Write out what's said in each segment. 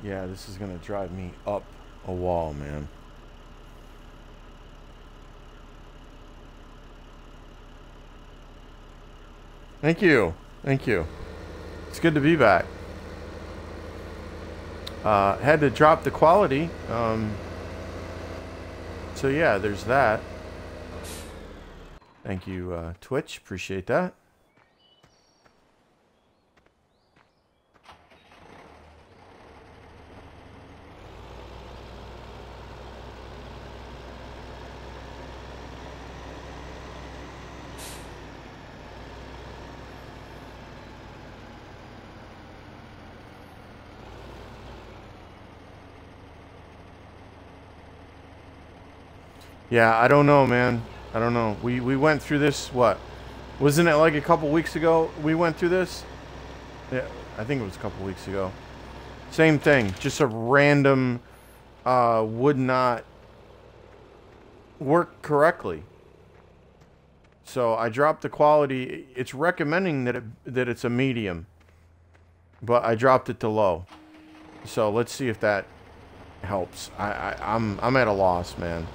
Yeah, this is gonna drive me up a wall, man. Thank you. Thank you. It's good to be back. Had to drop the quality. So yeah, there's that. Thank you, Twitch. Appreciate that. Yeah, I don't know, man. I don't know. We went through this, what? Wasn't it like a couple weeks ago we went through this? Yeah, I think it was a couple weeks ago. Same thing. Just a random would not work correctly. So I dropped the quality. It's recommending that it's a medium, but I dropped it to low. So let's see if that helps. I'm at a loss, man.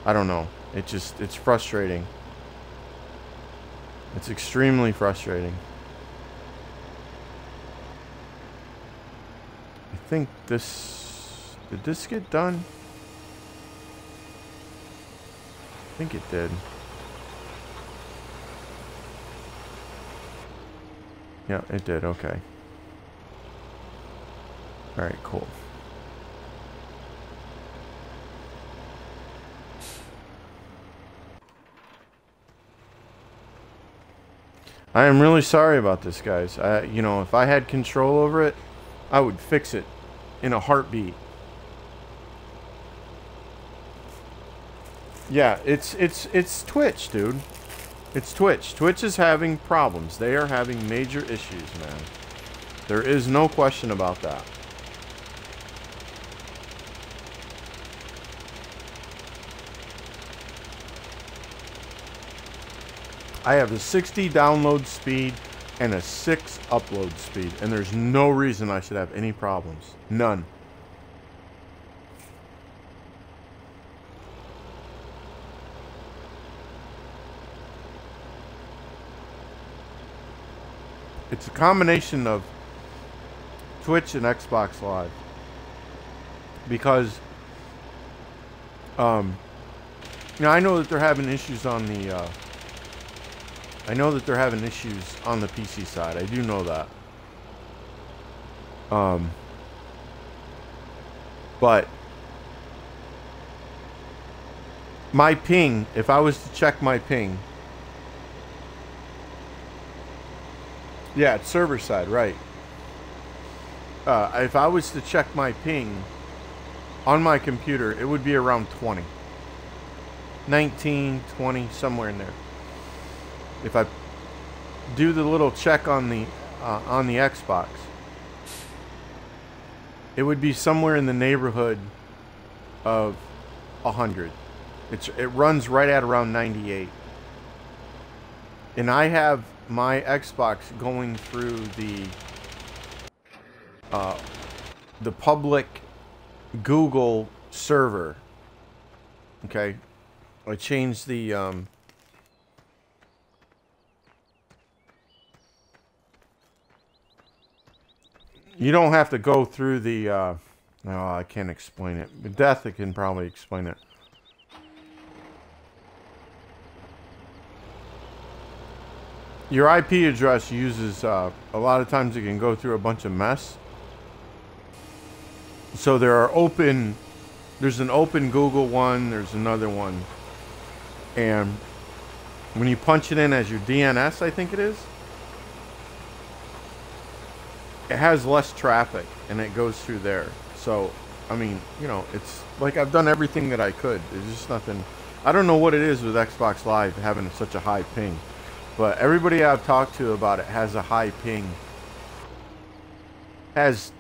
I don't know. It's frustrating. It's extremely frustrating. I think did this get done? I think it did. Yeah, it did. Okay. All right, cool. I am really sorry about this, guys. You know, if I had control over it, I would fix it in a heartbeat. Yeah, it's Twitch, dude. It's Twitch. Twitch is having problems. They are having major issues, man. There is no question about that. I have a 60 download speed and a 6 upload speed, and there's no reason I should have any problems. None. It's a combination of Twitch and Xbox Live. Because, you know, I know that they're having issues on the, I know that they're having issues on the PC side. I do know that. But my ping, if I was to check my ping, yeah, it's server side, right. If I was to check my ping on my computer, it would be around 20. 19, 20, somewhere in there. If I do the little check on the Xbox, it would be somewhere in the neighborhood of 100. It runs right at around 98. And I have my Xbox going through the public Google server. Okay, I changed the you don't have to go through the no, I can't explain it. But Death can probably explain it. Your IP address uses a lot of times it can go through a bunch of mess. So there's an open Google one, there's another one. And when you punch it in as your DNS, I think it is, it has less traffic and it goes through there. So, I mean, you know, it's like I've done everything that I could. There's just nothing. I don't know what it is with Xbox Live having such a high ping, but everybody I've talked to about it has a high ping. Has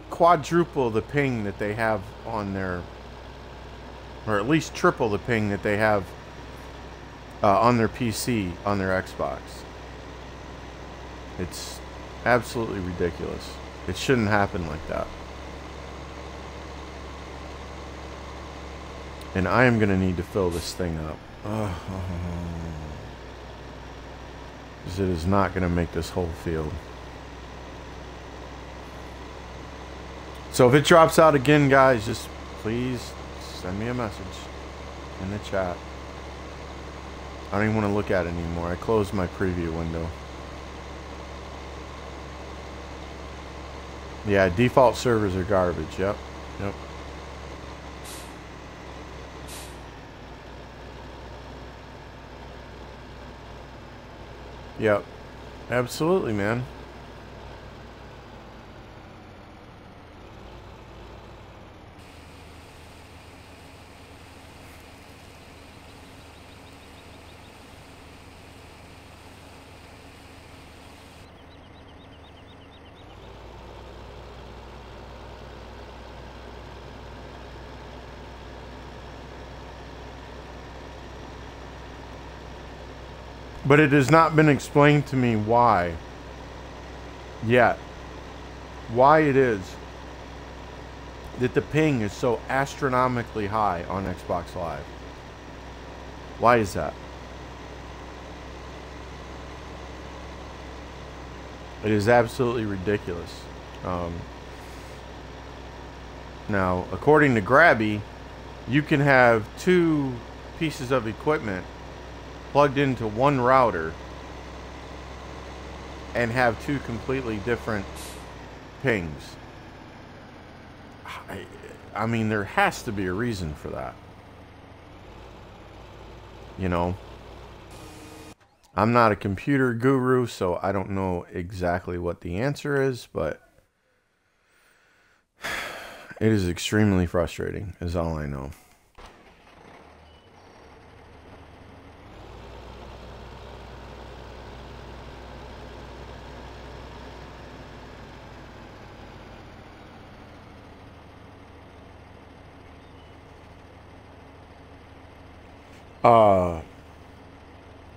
quadruple the ping that they have on their, or at least triple the ping that they have on their PC, on their Xbox. It's absolutely ridiculous. It shouldn't happen like that. And I am going to need to fill this thing up. Because it is not going to make this whole field. So if it drops out again, guys, just please send me a message in the chat. I don't even want to look at it anymore. I closed my preview window. Yeah, default servers are garbage. Yep. Yep. Yep. Absolutely, man. But it has not been explained to me why yet. Why it is that the ping is so astronomically high on Xbox Live. Why is that? It is absolutely ridiculous. Now, according to Grabby, you can have two pieces of equipment plugged into one router and have two completely different pings. I mean, there has to be a reason for that. You know, I'm not a computer guru, so I don't know exactly what the answer is, but it is extremely frustrating, is all I know.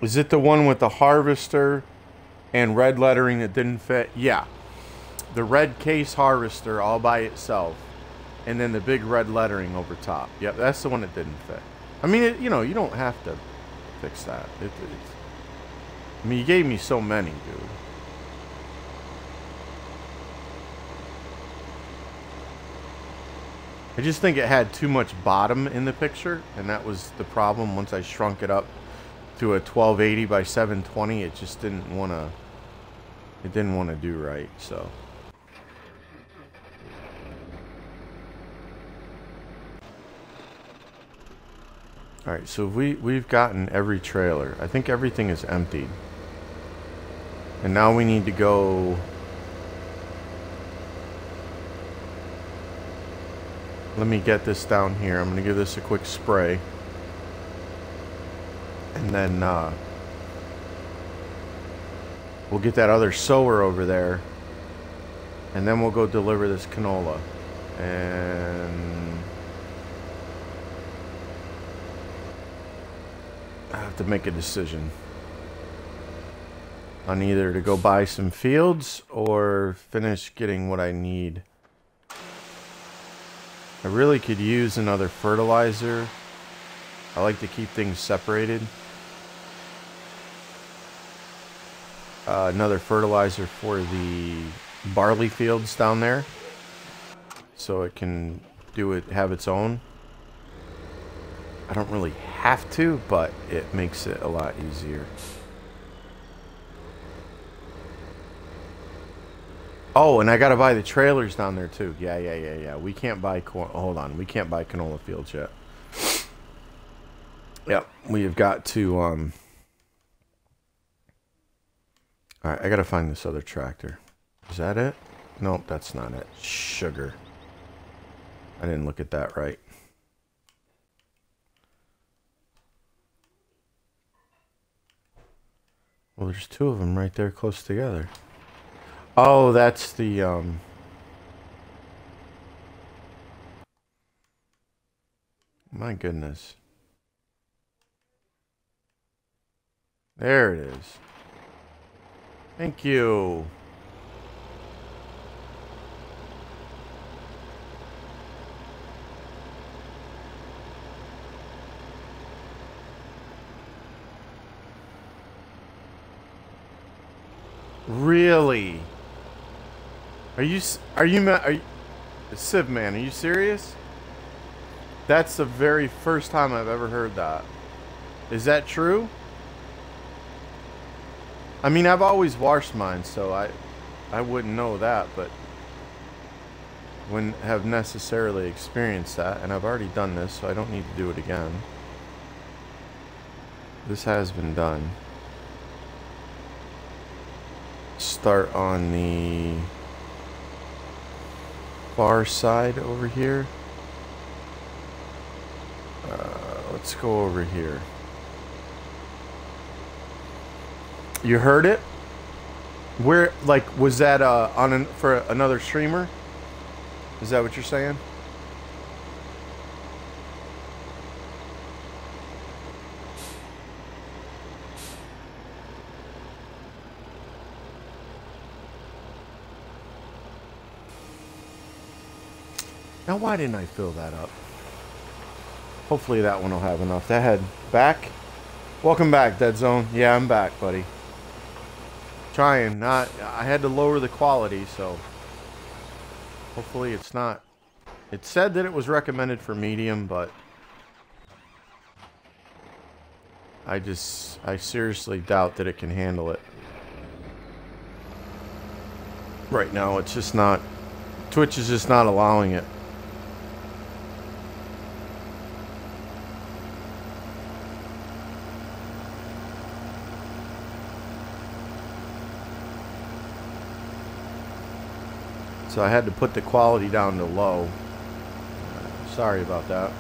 Is it the one with the harvester and red lettering that didn't fit? Yeah. The red case harvester all by itself. And then the big red lettering over top. Yep, that's the one that didn't fit. I mean, you know, you don't have to fix that. I mean, you gave me so many, dude. I just think it had too much bottom in the picture, and that was the problem. Once I shrunk it up to a 1280 by 720, it just didn't want to do right, so. Alright, so we've gotten every trailer. I think everything is emptied. And now we need to go. Let me get this down here. I'm going to give this a quick spray. And then we'll get that other sower over there. And then we'll go deliver this canola. And I have to make a decision on either to go buy some fields or finish getting what I need. I really could use another fertilizer. I like to keep things separated. Another fertilizer for the barley fields down there, so it can have its own. I don't really have to, but it makes it a lot easier. Oh, and I gotta buy the trailers down there too. Yeah. We can't buy corn. Hold on, we can't buy canola fields yet. Yep, we have got to. All right, I gotta find this other tractor. Is that it? Nope, that's not it. Sugar. I didn't look at that right. Well, there's two of them right there close together. Oh, that's the, my goodness. There it is. Thank you. Really? Are you Civ man, are you serious? That's the very first time I've ever heard that. Is that true? I mean, I've always washed mine, so I wouldn't know that, but wouldn't have necessarily experienced that, and I've already done this, so I don't need to do it again. This has been done. Start on the far side over here. Let's go over here. You heard it? Where, like, was that for another streamer? Is that what you're saying? Now, why didn't I fill that up? Hopefully that one will have enough. That had back. Welcome back, Dead Zone. Yeah, I'm back, buddy. Trying. Not. I had to lower the quality, so hopefully it's not. It said that it was recommended for medium, but I seriously doubt that it can handle it. Right now, it's just not. Twitch is just not allowing it. So I had to put the quality down to low. Sorry about that.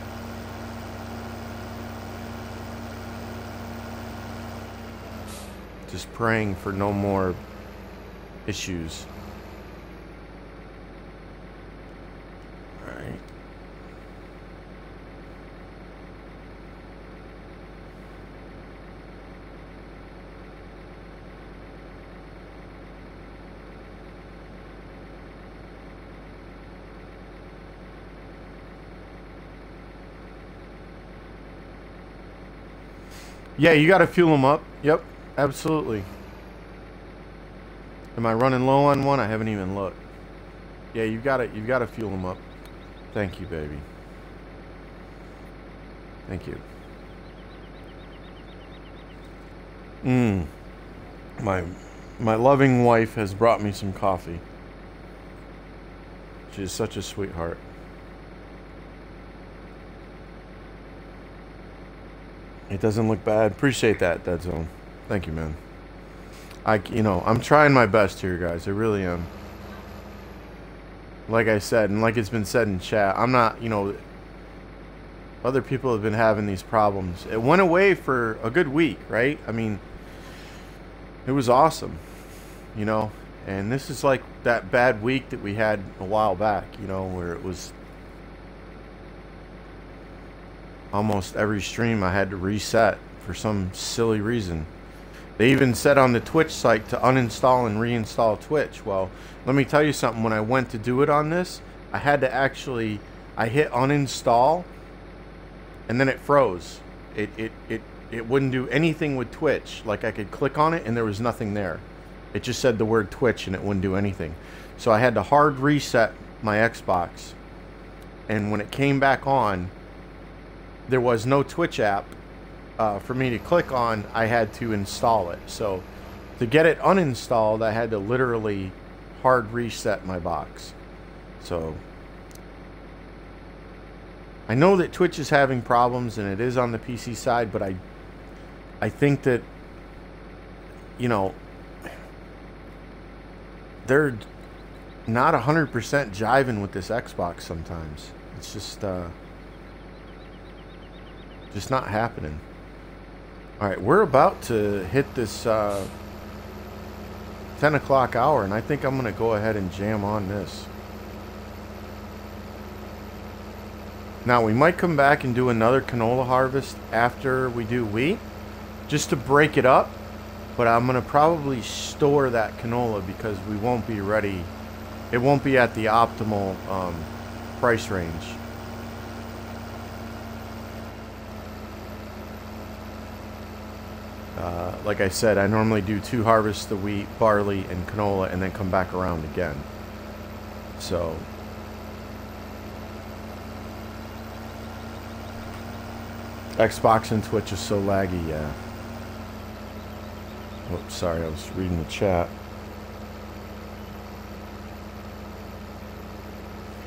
Just praying for no more issues. Alright. Yeah, you got to fuel them up. Yep, absolutely. Am I running low on one? I haven't even looked. Yeah, you've got to fuel them up. Thank you, baby. Thank you. My loving wife has brought me some coffee. She is such a sweetheart. It doesn't look bad. Appreciate that, Dead Zone. Thank you, man. I'm trying my best here, guys. I really am. Like I said, and like it's been said in chat, I'm not, other people have been having these problems. It went away for a good week, right? I mean, it was awesome, and this is like that bad week that we had a while back, where it was almost every stream I had to reset for some silly reason. They even said on the Twitch site to uninstall and reinstall Twitch. Well, let me tell you something. When I went to do it on this, I had to actually, I hit uninstall and then it froze. It wouldn't do anything with Twitch. Like I could click on it and there was nothing there. It just said the word Twitch and it wouldn't do anything. So I had to hard reset my Xbox. And when it came back on, there was no Twitch app for me to click on. I had to install it. So to get it uninstalled, I had to literally hard reset my box. So I know that Twitch is having problems and it is on the PC side, but I think that, they're not 100% jiving with this Xbox sometimes. It's just not happening. Alright, we're about to hit this 10 o'clock hour, and I think I'm going to go ahead and jam on this. Now, we might come back and do another canola harvest after we do wheat, just to break it up, but I'm going to probably store that canola because we won't be ready. It won't be at the optimal price range. Like I said, I normally do 2 harvests of wheat, barley, and canola, and then come back around again. So Xbox and Twitch is so laggy, yeah. Oops, sorry, I was reading the chat.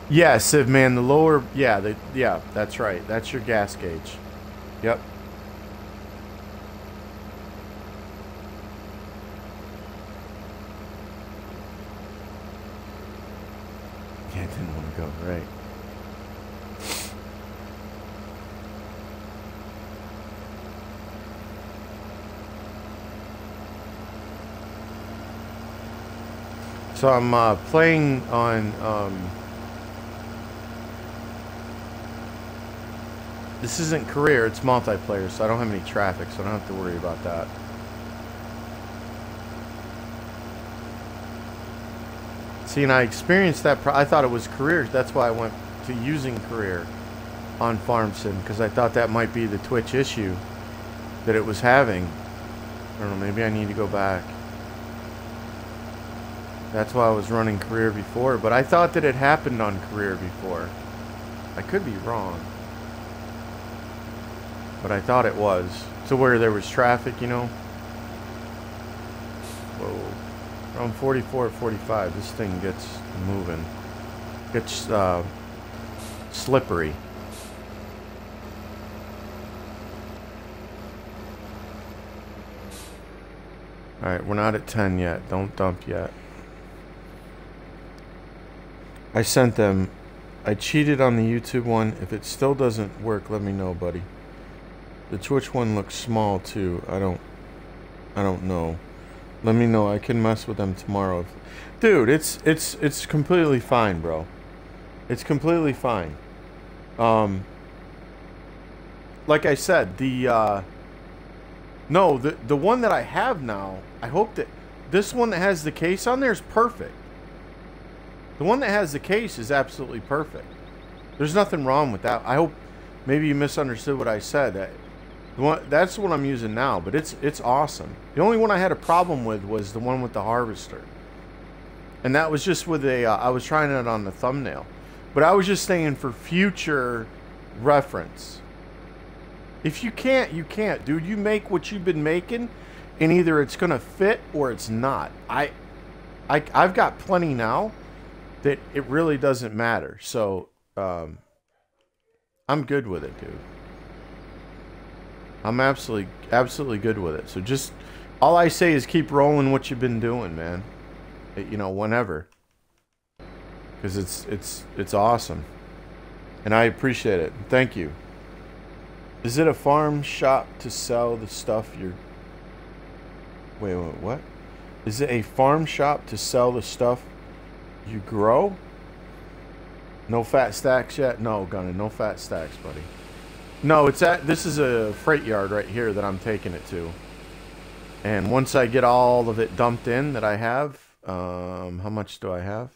Yeah, Civ, man, the lower, yeah, yeah, that's right. That's your gas gauge. Yep. Yeah, I didn't want to go, right. So I'm playing on, this isn't career, it's multiplayer, so I don't have any traffic, so I don't have to worry about that. See, and I experienced that, I thought it was career, that's why I went to using career on FarmSim, because I thought that might be the Twitch issue that it was having. I don't know, maybe I need to go back. That's why I was running career before, but I thought that it happened on career before. I could be wrong. But I thought it was. To where there was traffic, you know? Whoa. Around 44, 45, this thing gets moving. Gets slippery. Alright, we're not at 10 yet. Don't dump yet. I sent them. I cheated on the YouTube one. If it still doesn't work, let me know, buddy. The Twitch one looks small too. I don't know. Let me know. I can mess with them tomorrow. Dude, it's completely fine, bro. It's completely fine. Like I said, the one that I have now, I hope that this one that has the case on there is perfect. The one that has the case is absolutely perfect. There's nothing wrong with that. I hope maybe you misunderstood what I said. That's the one I'm using now, but it's awesome. The only one I had a problem with was the one with the harvester. And that was just with a, I was trying it on the thumbnail. But I was just saying for future reference. If you can't, you can't, dude. You make what you've been making, and either it's going to fit or it's not. I've got plenty now that it really doesn't matter. So, I'm good with it, dude. I'm absolutely good with it. So just, all I say is keep rolling what you've been doing, man. You know, whenever. Because it's awesome. And I appreciate it. Thank you. Is it a farm shop to sell the stuff you're... Wait, what? Is it a farm shop to sell the stuff you grow? No fat stacks yet? No, Gunna, no fat stacks, buddy. No, it's at... This is a freight yard right here that I'm taking it to. And once I get all of it dumped in that I have... how much do I have?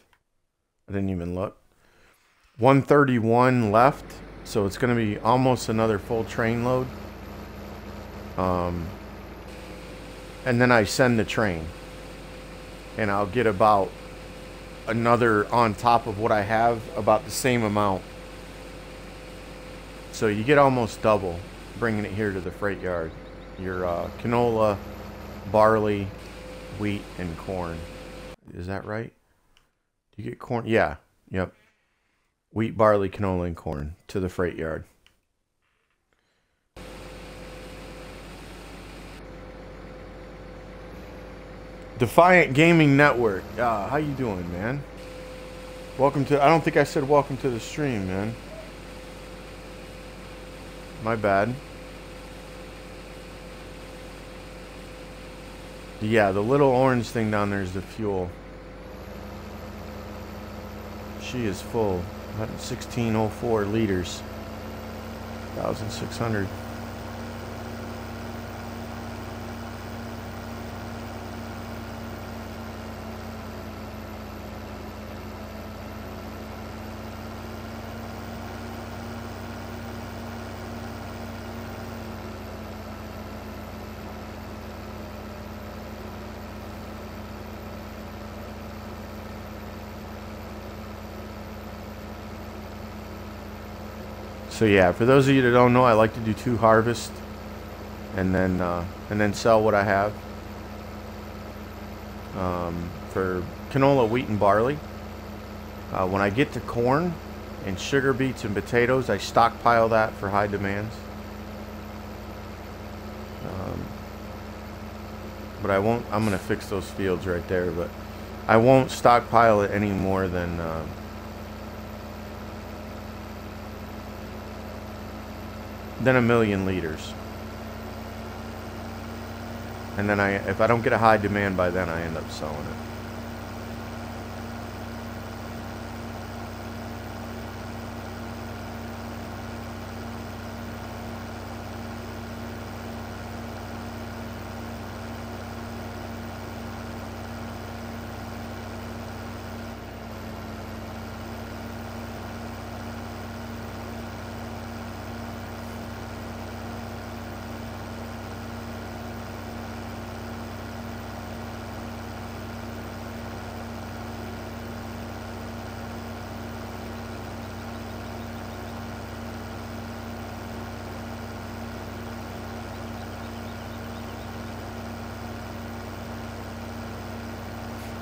I didn't even look. 131 left. So it's going to be almost another full train load. And then I send the train. And I'll get about another on top of what I have, about the same amount. So you get almost double bringing it here to the freight yard. Your canola, barley, wheat, and corn. Is that right? Do you get corn? Yeah. Yep. Wheat, barley, canola, and corn to the freight yard. Defiant Gaming Network. How you doing, man? Welcome to... I don't think I said welcome to the stream, man. My bad. Yeah, the little orange thing down there is the fuel. She is full. 1604 liters. 1,600. So yeah, for those of you that don't know, I like to do 2 harvests and then sell what I have. For canola, wheat, and barley. When I get to corn and sugar beets and potatoes, I stockpile that for high demands. But I won't, I'm going to fix those fields right there, but I won't stockpile it any more than a million liters. And then if I don't get a high demand by then, I end up selling it.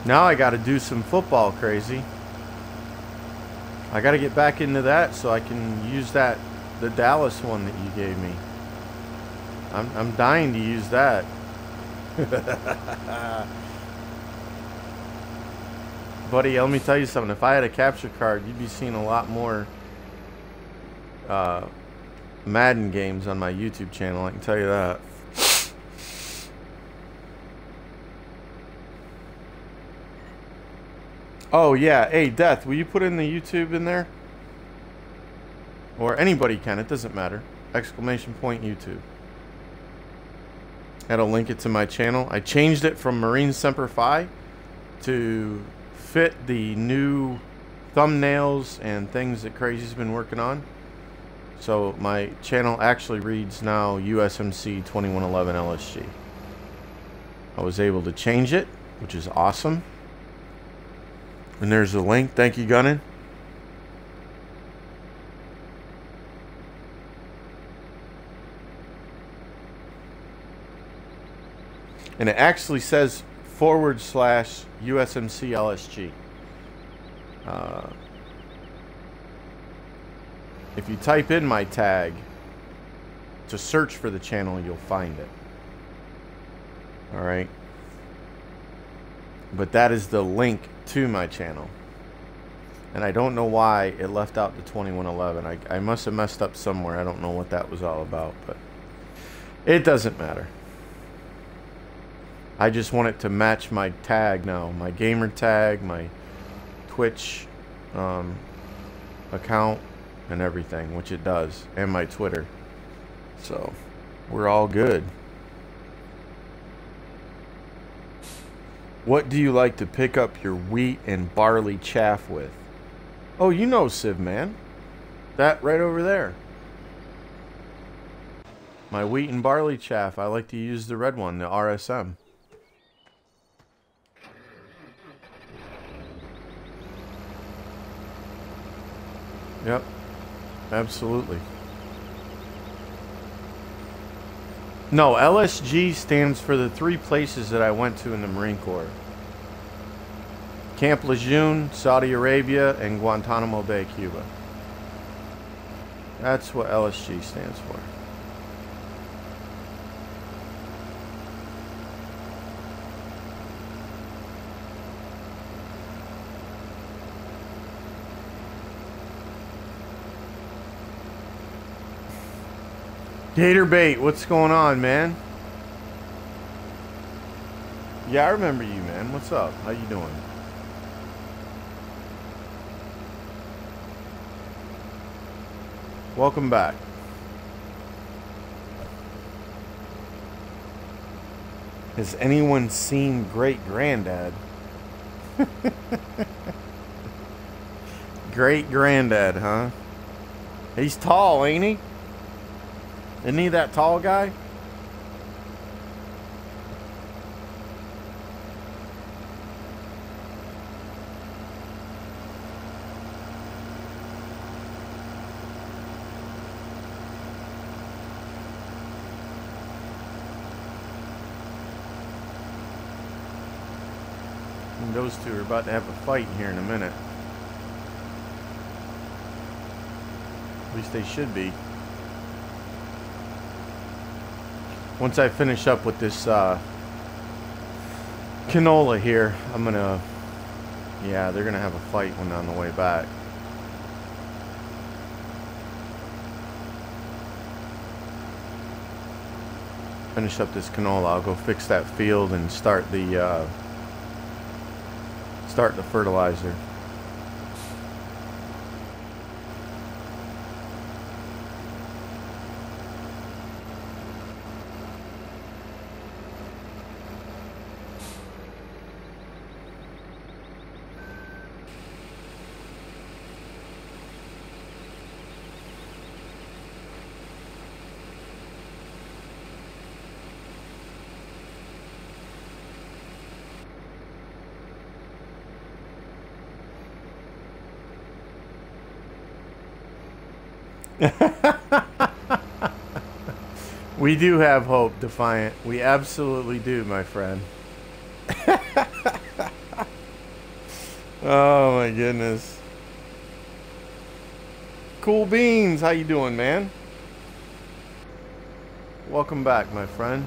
Now I got to do some football, crazy. I got to get back into that so I can use the Dallas one that you gave me. I'm dying to use that. Buddy, let me tell you something. If I had a capture card, you'd be seeing a lot more Madden games on my YouTube channel, I can tell you that. Oh yeah, hey Death, will you put in the YouTube in there? Or anybody can, it doesn't matter. Exclamation point YouTube. That'll link it to my channel. I changed it from Marine Semper Fi to fit the new thumbnails and things that Crazy's been working on. So my channel actually reads now USMC 2111 LSG. I was able to change it, which is awesome. And there's the link. Thank you, Gunnin. And it actually says / USMC LSG. If you type in my tag to search for the channel, you'll find it. Alright. But that is the link to my channel. And I don't know why it left out the 2111. I must have messed up somewhere. I don't know what that was all about, but it doesn't matter. I just want it to match my tag now. My gamer tag, my Twitch account, and everything, which it does, and my Twitter. So we're all good. What do you like to pick up your wheat and barley chaff with? Oh, you know, Civ Man. That right over there. My wheat and barley chaff, I like to use the red one, the RSM. Yep, absolutely. No, LSG stands for the 3 places that I went to in the Marine Corps. Camp Lejeune, Saudi Arabia, and Guantanamo Bay, Cuba. That's what LSG stands for. Gator Bait, what's going on, man? Yeah, I remember you, man. What's up? How you doing? Welcome back. Has anyone seen Great Granddad? Great Granddad, huh? He's tall, ain't he? Isn't he that tall guy? And those two are about to have a fight here in a minute. At least they should be. Once I finish up with this canola here, I'm gonna... Yeah, they're gonna have a fight when on the way back. Finish up this canola, I'll go fix that field and start the fertilizer. We do have hope, Defiant. We absolutely do, my friend. Oh my goodness. Cool Beans, how you doing, man? Welcome back, my friend.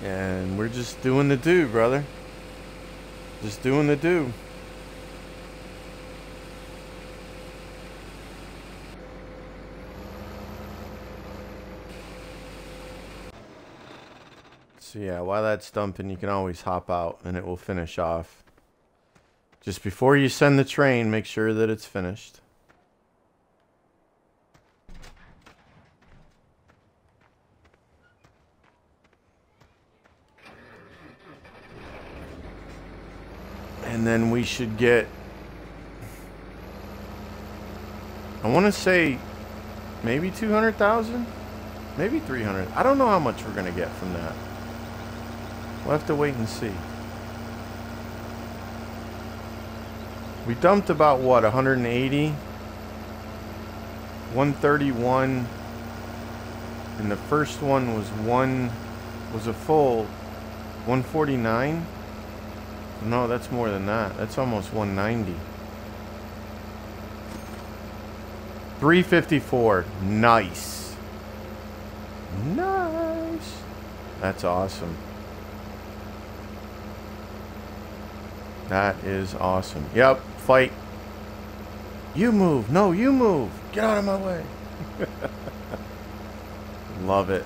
And we're just doing the do, brother. Just doing the do. So yeah, while that's dumping, you can always hop out and it will finish off. Just before you send the train, make sure that it's finished. And then we should get, I want to say maybe 200,000, maybe 300. I don't know how much we're going to get from that. We'll have to wait and see. We dumped about what, 180, 131, and the first one was a full 149. No, that's more than that. That's almost 190. 354. Nice. Nice. That's awesome. That is awesome. Yep, fight. You move. No, you move. Get out of my way. Love it.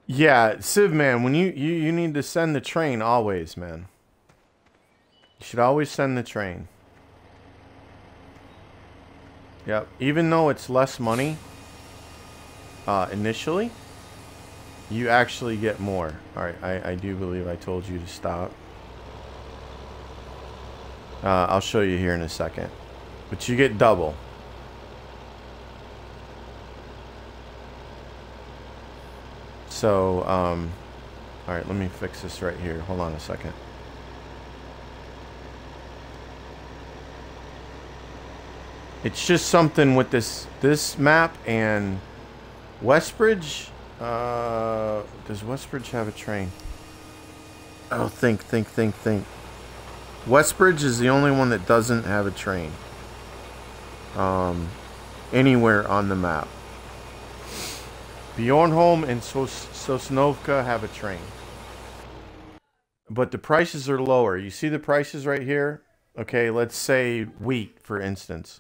Yeah, Civ man, when you need to send the train always, man. You should always send the train. Yep, even though it's less money initially, you actually get more. Alright, I do believe I told you to stop. I'll show you here in a second. But you get double. So, alright, let me fix this right here. Hold on a second. It's just something with this map and Westbridge. Does Westbridge have a train? Oh, think. Westbridge is the only one that doesn't have a train. Anywhere on the map. Bjornholm and Sosnovka have a train. But the prices are lower. You see the prices right here? Okay, let's say wheat, for instance.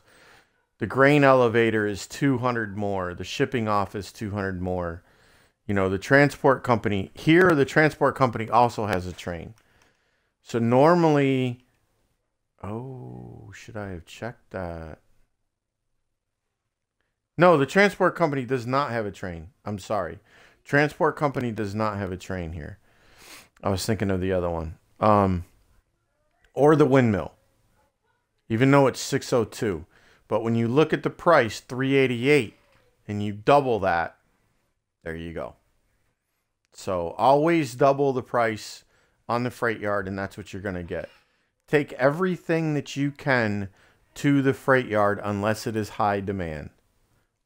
The grain elevator is 200 more. The shipping office, 200 more. You know, the transport company. Here, the transport company also has a train. So normally... Oh, should I have checked that? No, the transport company does not have a train. I'm sorry. Transport company does not have a train here. I was thinking of the other one. Or the windmill. Even though it's 602. But when you look at the price, 388, and you double that, There you go. So always double the price on the freight yard, and that's what you're going to get. Take everything that you can to the freight yard unless it is high demand.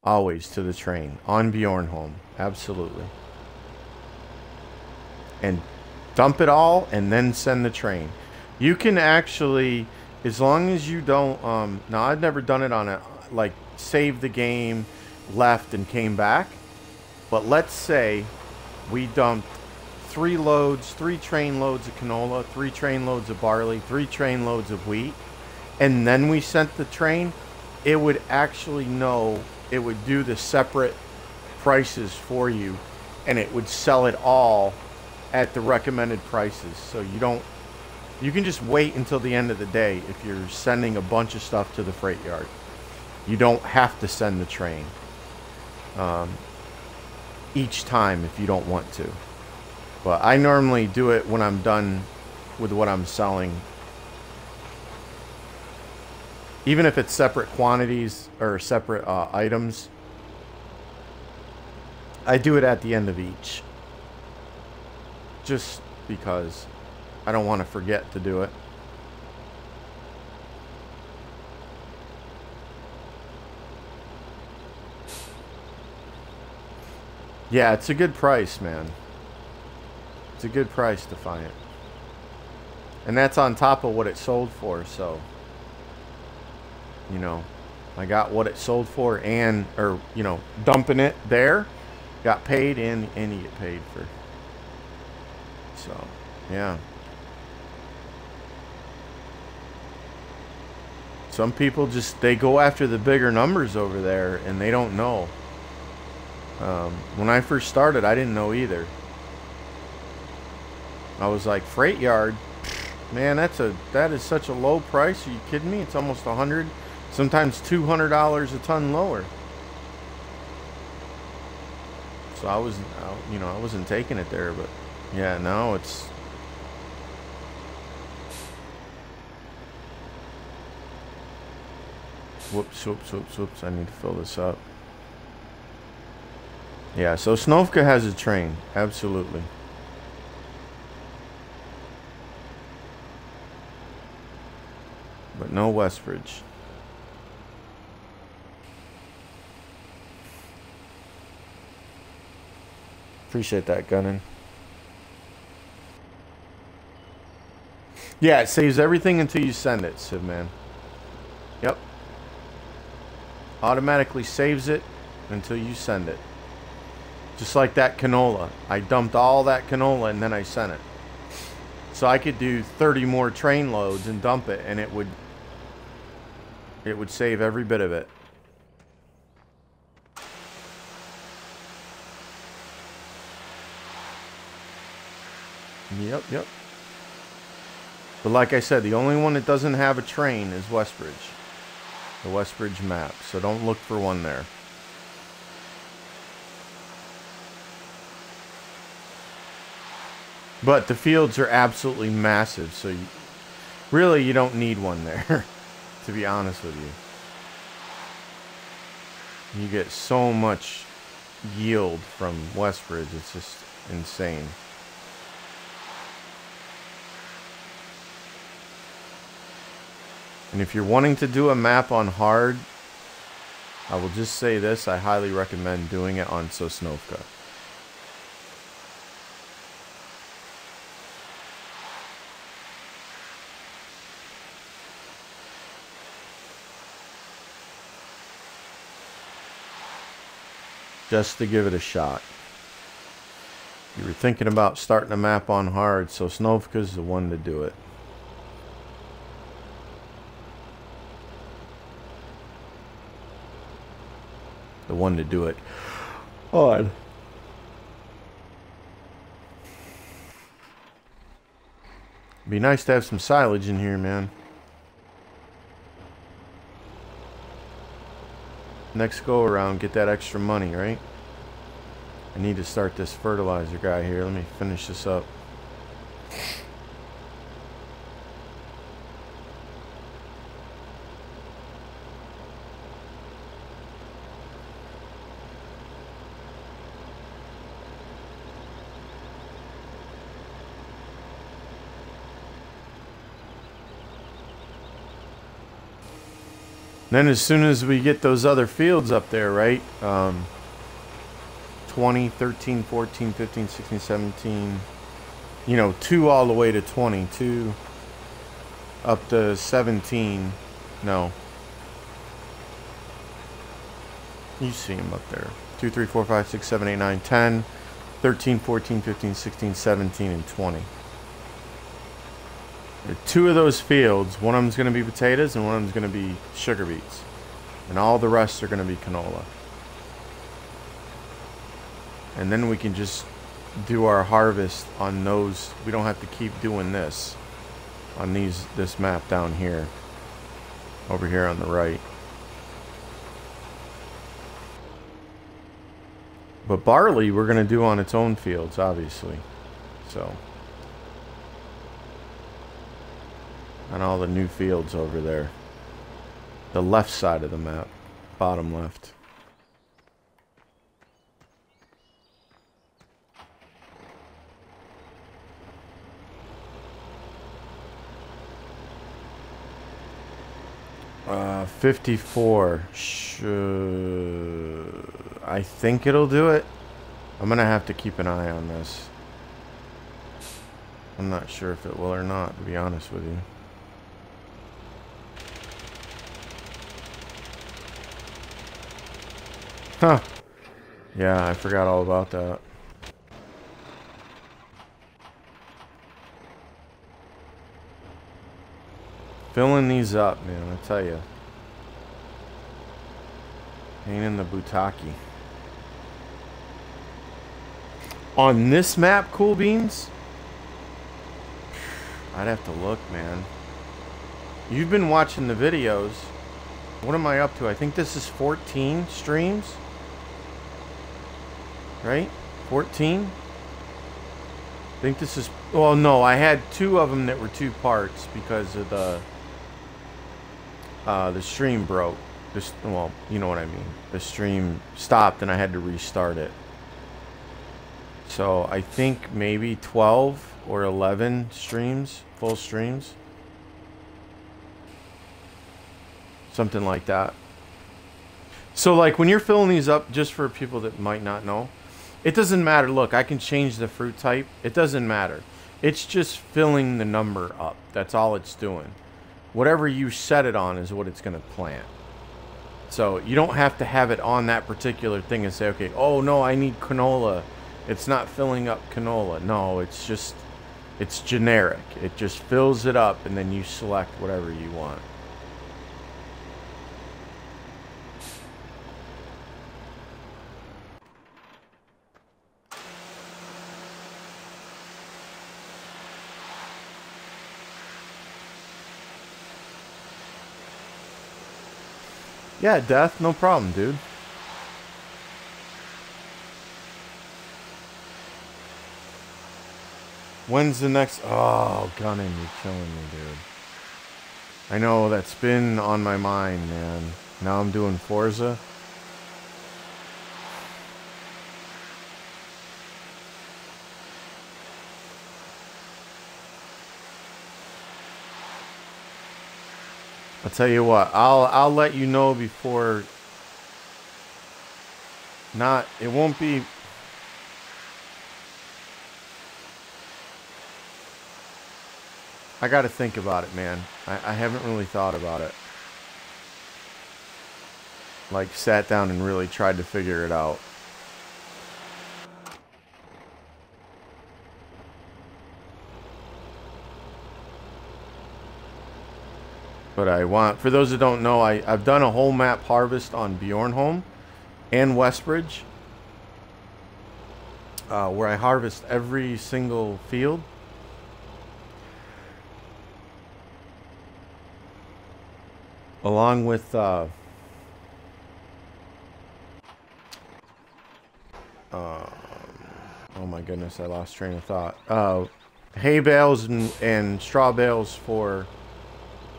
Always to the train on Bjornholm. Absolutely. And dump it all and then send the train. You can actually, as long as you don't, now I've never done it on a, like, save the game, left and came back. But let's say we dumped 3 train loads of canola, 3 train loads of barley, 3 train loads of wheat, and then we sent the train, it would actually know, it would do the separate prices for you, and it would sell it all at the recommended prices. So you can just wait until the end of the day if you're sending a bunch of stuff to the freight yard. You don't have to send the train each time if you don't want to. But I normally do it when I'm done with what I'm selling. Even if it's separate quantities or separate items, I do it at the end of each. Just because I don't want to forget to do it. Yeah, it's a good price, man. It's a good price to find it. And that's on top of what it sold for, so, you know, I got what it sold for and, or, you know, dumping it there, got paid and you get paid for. So, yeah. Some people just, they go after the bigger numbers over there and they don't know. When I first started, I didn't know either. I was like, freight yard, man, that is such a low price. Are you kidding me? It's almost $100, sometimes $200 a ton lower. So I wasn't taking it there, but yeah, now it's. Whoops. I need to fill this up. Yeah, so Sosnovka has a train, absolutely. But no Westbridge. Appreciate that, Gunnin. Yeah, it saves everything until you send it, Civ Man. Yep. Automatically saves it until you send it. Just like that canola. I dumped all that canola and then I sent it. So I could do 30 more train loads and dump it, and it would save every bit of it. Yep. But like I said, the only one that doesn't have a train is Westbridge. The Westbridge map. So don't look for one there. But the fields are absolutely massive, so you don't need one there, to be honest with you. You get so much yield from Westbridge, it's just insane. And if you're wanting to do a map on hard, I will just say this, I highly recommend doing it on Sosnovka. Just to give it a shot. If you were thinking about starting a map on hard, Sosnovka's the one to do it. The one to do it on. Be nice to have some silage in here, man. Next go around, get that extra money, right? I need to start this fertilizer guy here. Let me finish this up. Then as soon as we get those other fields up there, right? 20, 13, 14, 15, 16, 17. You know, 2 all the way to 20. 2 up to 17. No. You see them up there. 2, 3, 4, 5, 6, 7, 8, 9, 10, 13, 14, 15, 16, 17, and 20. 2 of those fields, one of them's going to be potatoes and one of them's going to be sugar beets. And all the rest are going to be canola. And then we can just do our harvest on those. We don't have to keep doing this on this map down here. Over here on the right. But barley we're going to do on its own fields, obviously. So. On all the new fields over there. The left side of the map. Bottom left. Uh, 54. I think it'll do it. I'm gonna have to keep an eye on this. I'm not sure if it will or not, to be honest with you. Huh. Yeah, I forgot all about that. Filling these up, man, I tell you. Pain in the Butaki. On this map, Cool Beans, I'd have to look, man. You've been watching the videos. What am I up to? I think this is 14 streams. Right? 14? I think this is... Well, no, I had 2 of them that were 2 parts because of the stream broke. Well, you know what I mean. The stream stopped and I had to restart it. So I think maybe 12 or 11 streams, full streams. Something like that. So like when you're filling these up, just for people that might not know, it doesn't matter. Look, I can change the fruit type. It doesn't matter. It's just filling the number up. That's all it's doing. Whatever you set it on is what it's going to plant. So you don't have to have it on that particular thing and say, okay, oh no, I need canola. It's not filling up canola. No, it's just, it's generic. It just fills it up and then you select whatever you want. Yeah, Death, no problem, dude. When's the next... Oh, Gunning, you're killing me, dude. I know, that's been on my mind, man. Now I'm doing Forza. I'll tell you what, I'll let you know before. It won't be. I gotta think about it, man. I haven't really thought about it. Like, sat down and really tried to figure it out. But I want, for those that don't know, I've done a whole map harvest on Bjornholm and Westbridge, where I harvest every single field. Along with, oh my goodness, I lost train of thought. Hay bales and straw bales for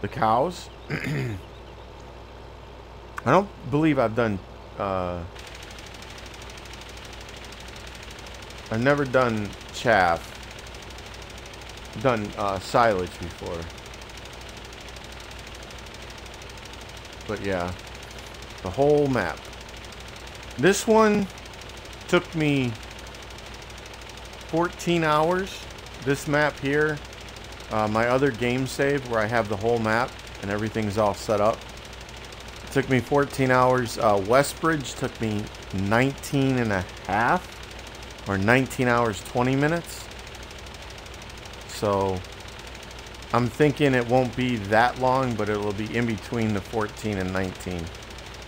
the cows. I don't believe I've done, I've never done chaff. I've done silage before. But yeah, the whole map. This one took me 14 hours. This map here, my other game save where I have the whole map and everything's all set up, it took me 14 hours. Westbridge took me 19 and a half, or 19 hours 20 minutes. So I'm thinking it won't be that long, but it'll be in between the 14 and 19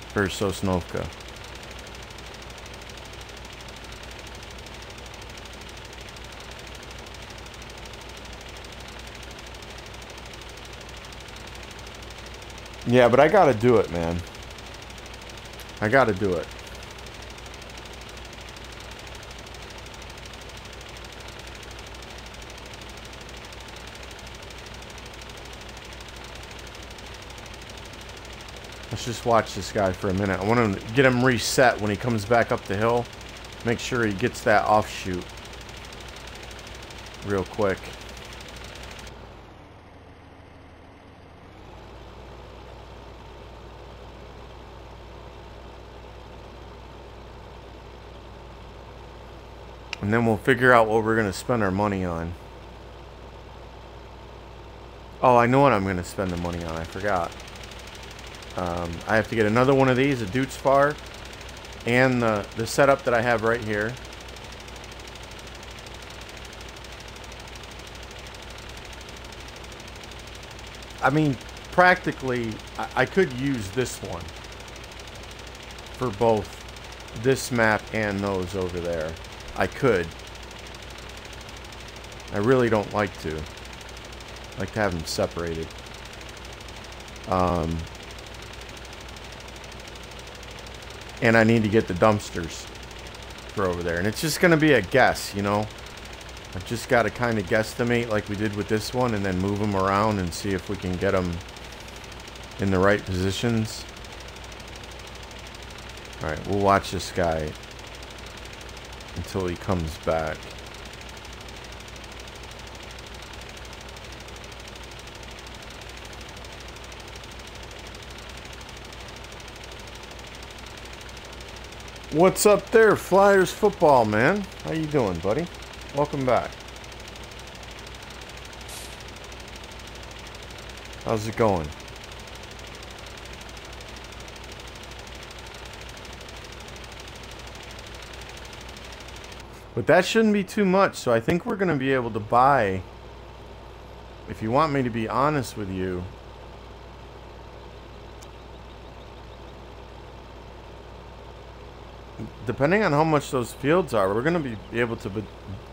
for Sosnovka. Yeah, but I gotta do it, man. I gotta do it. Let's just watch this guy for a minute. I want to get him reset when he comes back up the hill. Make sure he gets that offshoot real quick. And then we'll figure out what we're going to spend our money on. Oh, I know what I'm going to spend the money on. I forgot. I have to get another one of these, a Dutzfar, and the setup that I have right here. I mean, practically, I could use this one for both this map and those over there. I could. I really don't like to. I like to have them separated. And I need to get the dumpsters for over there. And it's just going to be a guess, you know. I've just got to kind of guesstimate like we did with this one and then move them around and see if we can get them in the right positions. Alright, we'll watch this guy until he comes back. What's up there, Flyers football, man? How you doing, buddy? Welcome back. How's it going? But that shouldn't be too much, so I think we're going to be able to buy, if you want me to be honest with you, depending on how much those fields are, we're going to be able to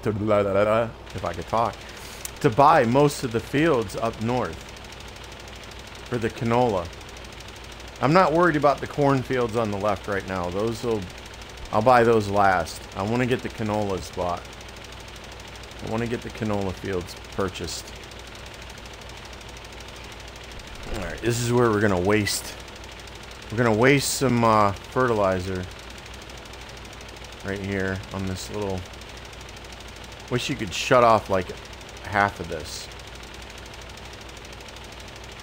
if I could talk, to buy most of the fields up north for the canola. I'm not worried about the cornfields on the left right now. Those will, I'll buy those last. I want to get the canolas bought. I want to get the canola fields purchased. Alright, this is where we're going to waste. We're going to waste some fertilizer. Right here on this little... Wish you could shut off like half of this.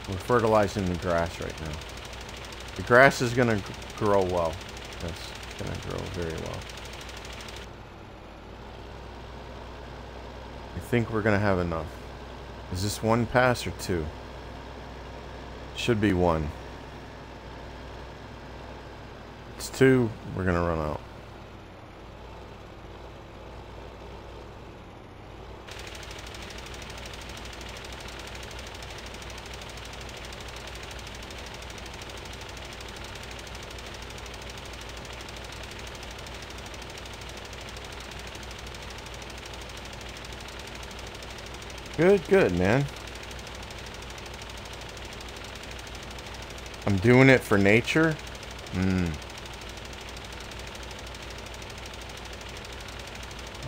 We're fertilizing the grass right now. The grass is going to grow well. Yes, it's going to grow very well. I think we're going to have enough. Is this one pass or two? Should be one. It's two. We're going to run out. Good, good, man. I'm doing it for nature?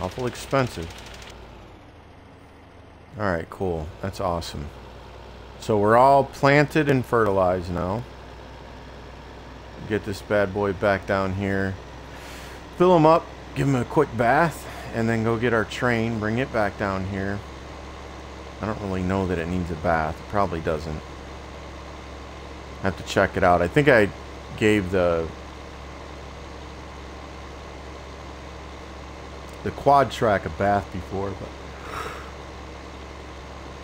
Awful expensive. Alright, cool. That's awesome. So we're all planted and fertilized now. Get this bad boy back down here. Fill him up, give him a quick bath, and then go get our train, bring it back down here. I don't really know that it needs a bath. It probably doesn't. Have to check it out. I think I gave the quad track a bath before, but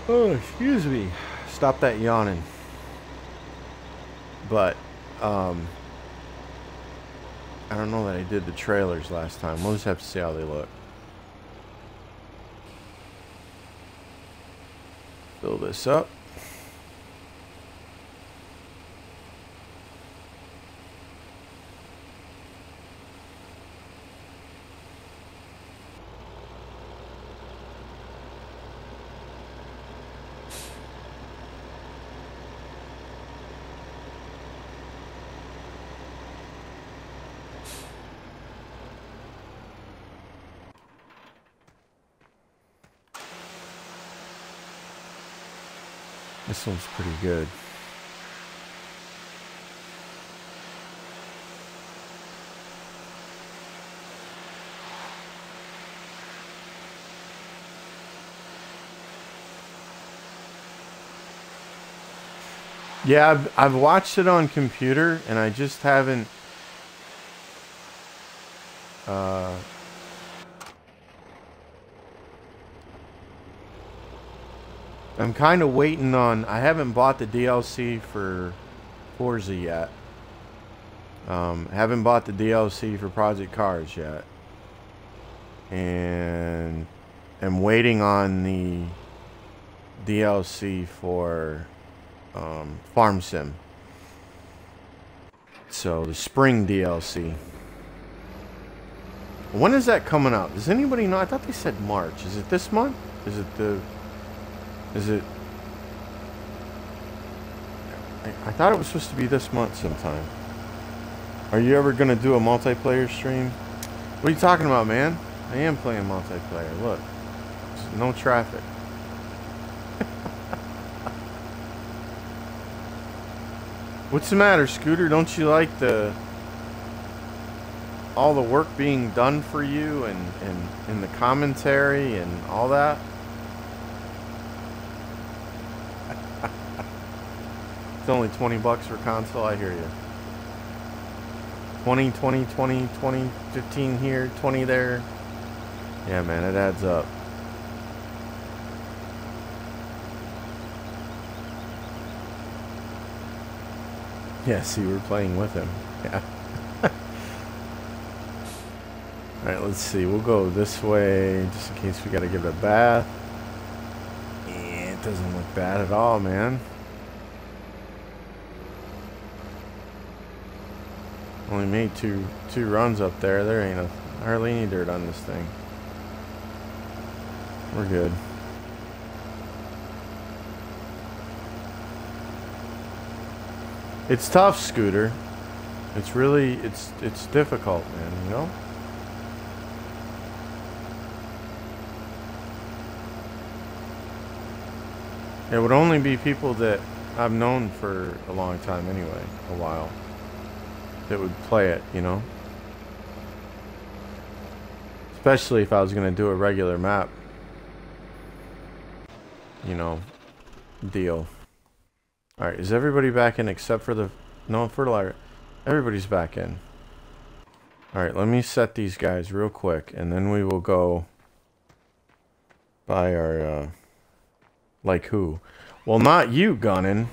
oh, excuse me. Stop that yawning. But I don't know that I did the trailers last time. We'll just have to see how they look. Fill this up. This one's pretty good. Yeah, I've watched it on computer, and I just haven't. I'm kind of waiting on. I haven't bought the DLC for Forza yet. Haven't bought the DLC for Project Cars yet, and I'm waiting on the DLC for Farm Sim. So the spring DLC. When is that coming out? Does anybody know? I thought they said March. Is it this month? Is it the? Is it? I thought it was supposed to be this month sometime. Are you ever gonna do a multiplayer stream? What are you talking about, man? I am playing multiplayer. Look, there's no traffic. What's the matter, Scooter? Don't you like all the work being done for you and the commentary and all that? It's only 20 bucks for console, I hear you. 20, 20, 20, 20, 15 here, 20 there. Yeah, man, it adds up. Yeah, see, we're playing with him. Yeah. Alright, let's see. We'll go this way, just in case we gotta give it a bath. Yeah, it doesn't look bad at all, man. Only made two runs up there. There ain't hardly any dirt on this thing. We're good. It's tough, Scooter. It's really, it's difficult, man, you know? It would only be people that I've known for a long time anyway, a while, that would play it, you know? Especially if I was going to do a regular map, you know, deal. Alright, is everybody back in except for the... No, fertilizer. Everybody's back in. Alright, let me set these guys real quick, and then we will go buy our, like who? Well, not you, Gunnin.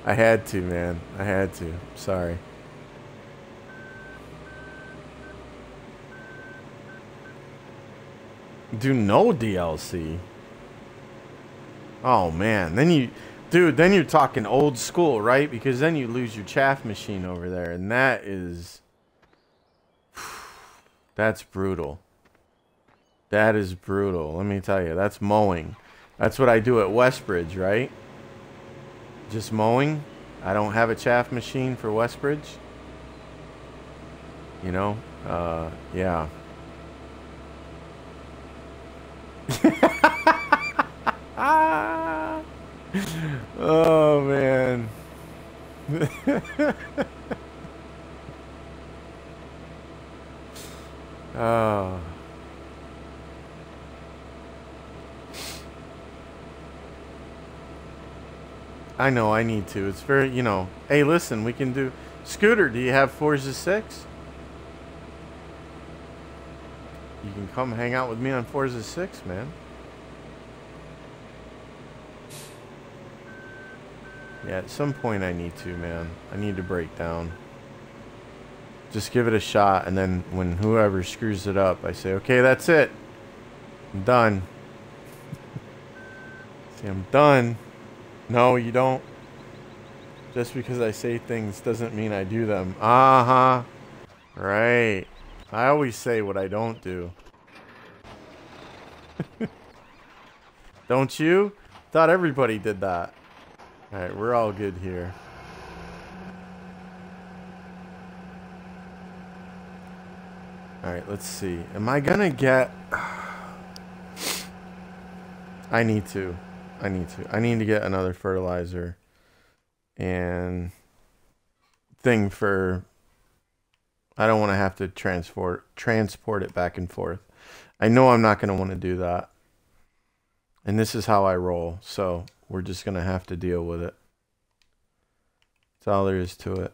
I had to, man. I had to. Sorry. Do no DLC. Oh, man. Then you... Dude, then you're talking old school, right? Because then you lose your chaff machine over there. And that is... That's brutal. That is brutal. Let me tell you. That's mowing. That's what I do at Westbridge, right? Just mowing. I don't have a chaff machine for Westbridge. You know? Yeah. Oh, man. Oh. I know I need to. It's very, you know. Hey, listen, we can do... Scooter, do you have Forza 6? You can come hang out with me on Forza 6, man. Yeah, at some point I need to, man. I need to break down. Just give it a shot, and then when whoever screws it up, I say, okay, that's it. I'm done. See, I'm done. No, you don't. Just because I say things doesn't mean I do them. Uh-huh. Right. I always say what I don't do. Don't you? Thought everybody did that. Alright, we're all good here. Alright, let's see. Am I gonna get... I need to. I need to get another fertilizer. And... thing for... I don't want to have to transport it back and forth. I know I'm not going to want to do that. And this is how I roll. So we're just going to have to deal with it. That's all there is to it.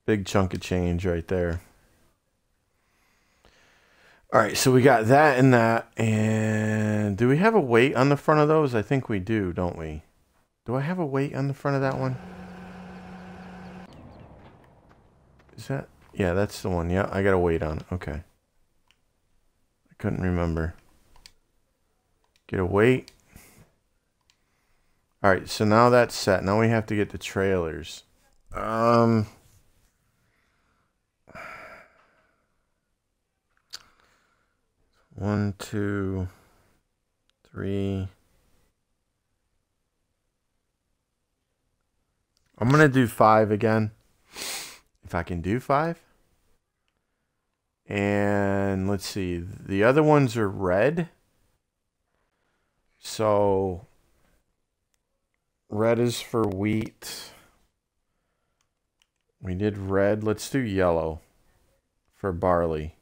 Big chunk of change right there. All right, so we got that and that. And do we have a weight on the front of those? I think we do, don't we? Do I have a weight on the front of that one? Is that? Yeah, that's the one. Yeah, I got a weight on it. Okay. I couldn't remember. Get a weight. All right, so now that's set. Now we have to get the trailers. 1, 2, 3. I'm going to do 5 again. If I can do 5. And let's see. The other ones are red. So red is for wheat. We did red. Let's do yellow for barley.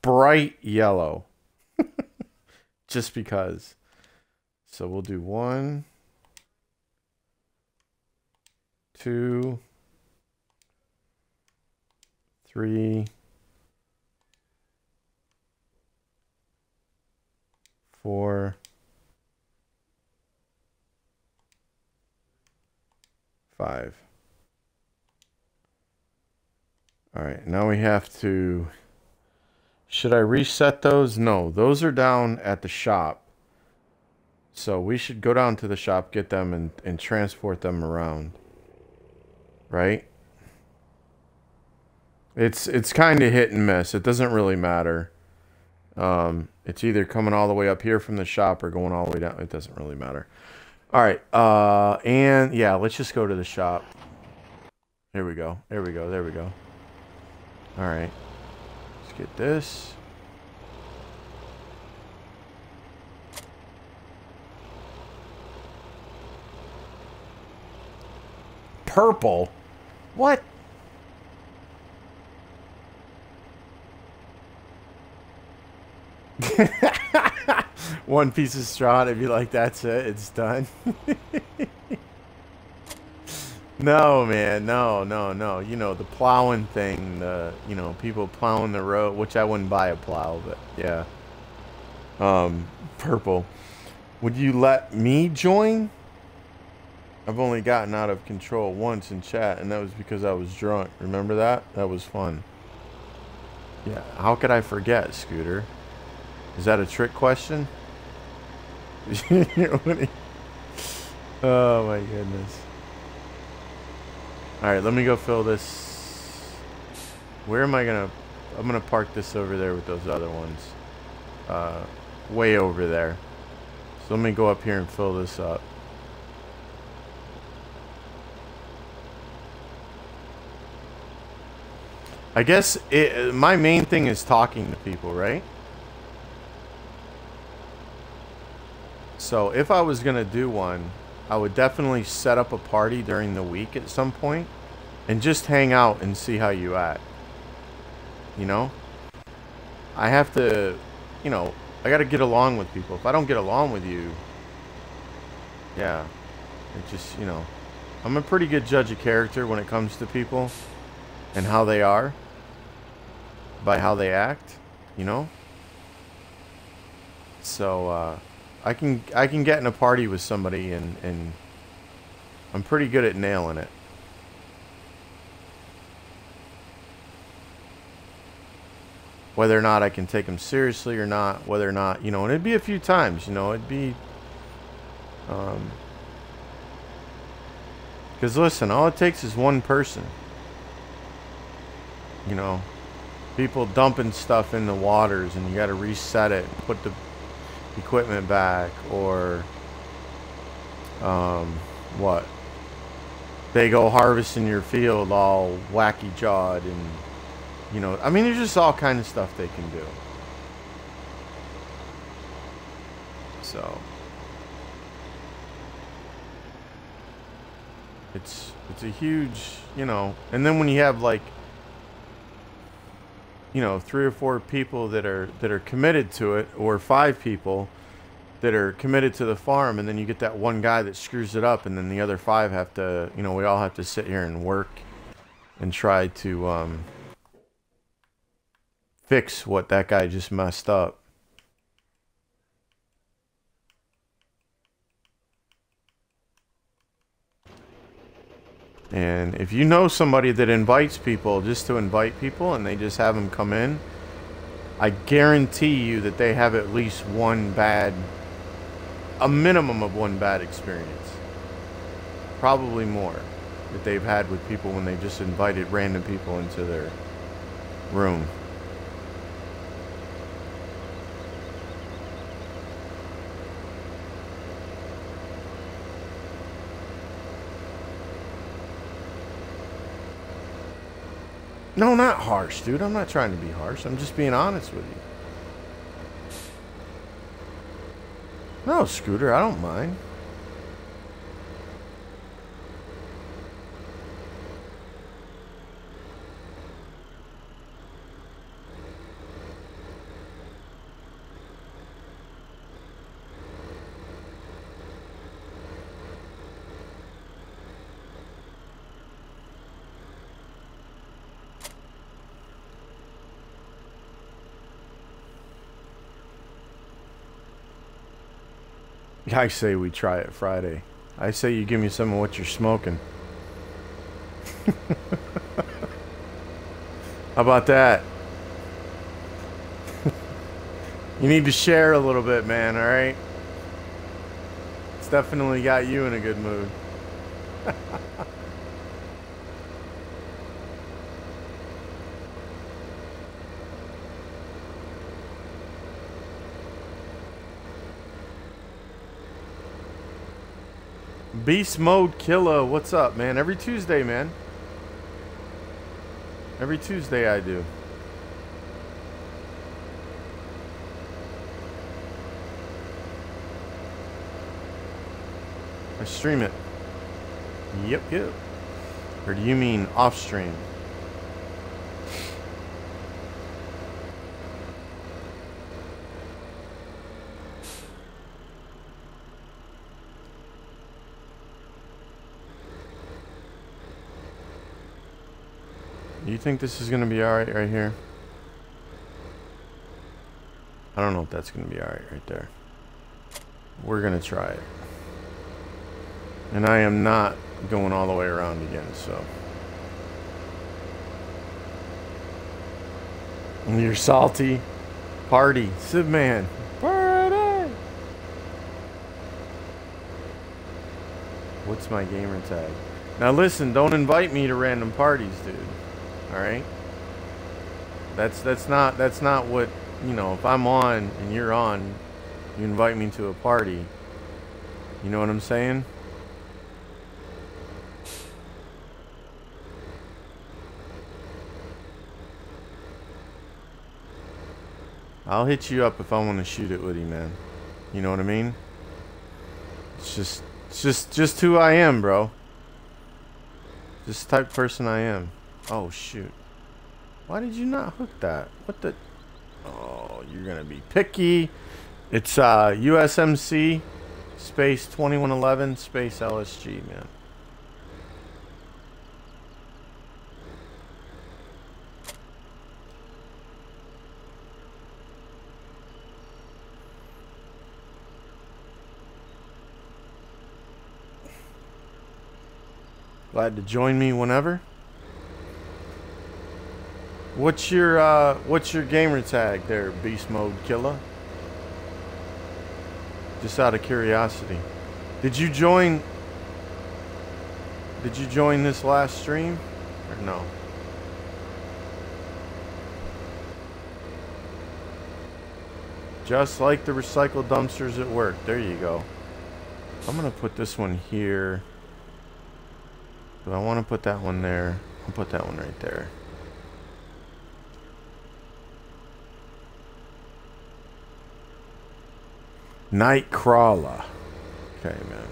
Bright yellow. Just because. So we'll do 1, 2, 3, 4, 5. All right, now we have to... Should I reset those? No, those are down at the shop. So we should go down to the shop, get them, and transport them around. Right? It's kind of hit and miss. It doesn't really matter. It's either coming all the way up here from the shop or going all the way down. It doesn't really matter. All right. And yeah, let's just go to the shop. Here we go. There we go. There we go. All right. Let's get this. Purple? What? One piece of straw, and it'd be like, that's it, it's done. No, man, no. You know, the plowing thing, you know, people plowing the road, which I wouldn't buy a plow, but yeah. Purple. Would you let me join? I've only gotten out of control once in chat, and that was because I was drunk. Remember that? That was fun. Yeah, how could I forget, Scooter? Is that a trick question? Oh my goodness. Alright, let me go fill this. Where am I gonna... I'm gonna park this over there with those other ones. Way over there. So let me go up here and fill this up. I guess my main thing is talking to people, right? So if I was going to do one, I would definitely set up a party during the week at some point and just hang out and see how you act. You know? I have to, you know, I got to get along with people. If I don't get along with you, Yeah. It just, you know, I'm a pretty good judge of character when it comes to people and how they are by how they act, you know? So, I can get in a party with somebody and I'm pretty good at nailing it. Whether or not I can take them seriously or not, whether or not, you know, and it'd be a few times, you know, it'd be, because listen, all it takes is one person, you know, people dumping stuff in the waters and you got to reset it and put the equipment back, or, what? They go harvesting your field all wacky jawed and, you know, I mean, there's just all kind of stuff they can do. So it's a huge, you know, and then when you have like, you know, 3 or 4 people that are committed to it, or 5 people that are committed to the farm, and then you get that one guy that screws it up, and then the other 5 have to, you know, we all have to sit here and work and try to fix what that guy just messed up. And if you know somebody that invites people just to invite people and they just have them come in, I guarantee you that they have at least a minimum of one bad experience. Probably more that they've had with people when they just invited random people into their room. No, not harsh, dude. I'm not trying to be harsh. I'm just being honest with you. No, Scooter, I don't mind. I say we try it Friday. I say you give me some of what you're smoking. How about that? You need to share a little bit, man, alright? It's definitely got you in a good mood. Beast Mode Killer, what's up, man? Every Tuesday, man. Every Tuesday I do. I stream it. Yep. Or do you mean off stream? You think this is going to be alright right here? I don't know if that's going to be alright right there. We're going to try it. And I am not going all the way around again, so. And you're salty. Party. Sibman. Party! What's my gamer tag? Now listen, don't invite me to random parties, dude. Alright? That's not what, you know, if I'm on and you're on, you invite me to a party. You know what I'm saying? I'll hit you up if I want to shoot it with you, man. You know what I mean? It's just who I am, bro. Just the type of person I am. Oh, shoot. Why did you not hook that? What the? Oh, you're going to be picky. It's USMC Space 2111 space LSG, man. Glad to join me whenever. What's your gamer tag there, Beast Mode Killer? Just out of curiosity. Did you join this last stream? Or no? Just like the recycled dumpsters at work. There you go. I'm gonna put this one here. But I want to put that one there. I'll put that one right there. Nightcrawler. Okay, man.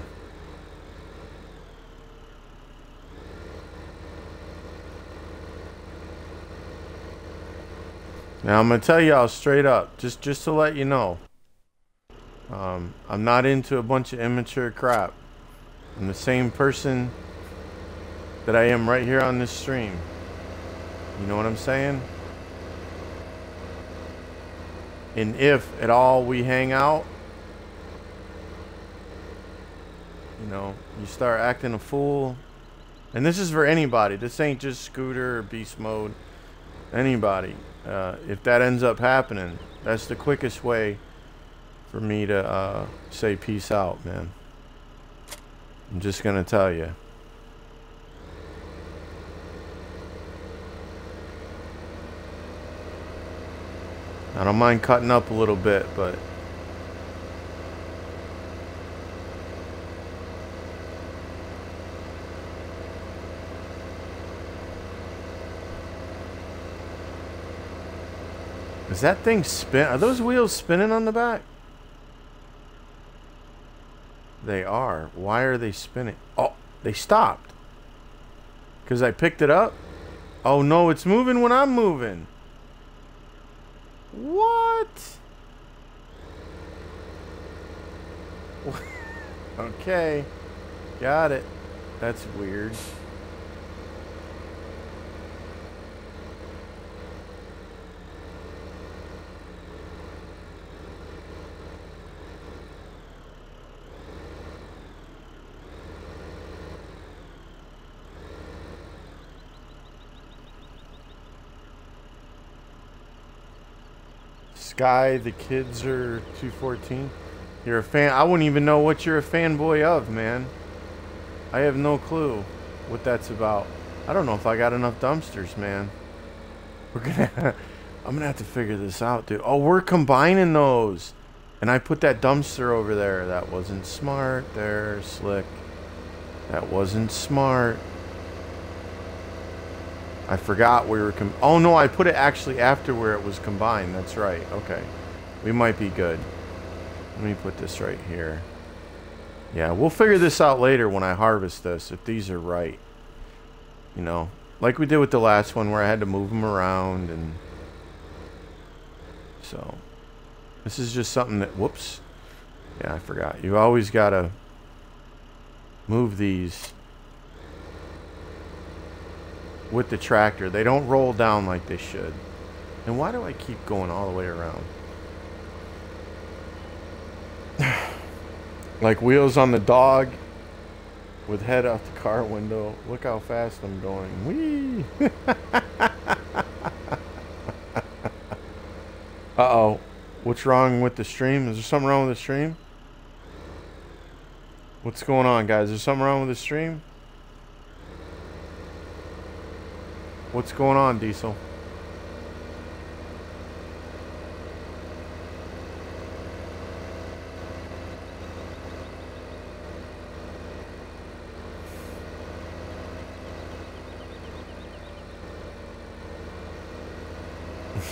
Now I'm gonna tell y'all straight up, just to let you know. I'm not into a bunch of immature crap. I'm the same person that I am right here on this stream. You know what I'm saying? And if at all we hang out, you know, you start acting a fool, and this is for anybody. This ain't just Scooter or Beast Mode. Anybody. If that ends up happening, that's the quickest way for me to say peace out, man. I'm just gonna tell you. I don't mind cutting up a little bit, but is that thing spin? Are those wheels spinning on the back? They are. Why are they spinning? Oh, they stopped. Because I picked it up? Oh no, it's moving when I'm moving. What? Okay. Got it. That's weird. Sky, the kids are 214. You're a fan. I wouldn't even know what you're a fanboy of, man. I have no clue what that's about. I don't know if I got enough dumpsters, man. I'm gonna have to figure this out, dude. Oh, we're combining those. And I put that dumpster over there. That wasn't smart. There, Slick. That wasn't smart. I forgot we were oh no, I put it actually after where it was combined. That's right. Okay. We might be good. Let me put this right here. Yeah, we'll figure this out later when I harvest this, if these are right. You know, like we did with the last one where I had to move them around, and so this is just something that, whoops. Yeah, I forgot. You always gotta move these with the tractor. They don't roll down like they should. And why do I keep going all the way around? Like wheels on the dog with head out the car window. Look how fast I'm going. Whee! Uh-oh. What's wrong with the stream? Is there something wrong with the stream? What's going on, guys? Is there something wrong with the stream? What's going on, Diesel?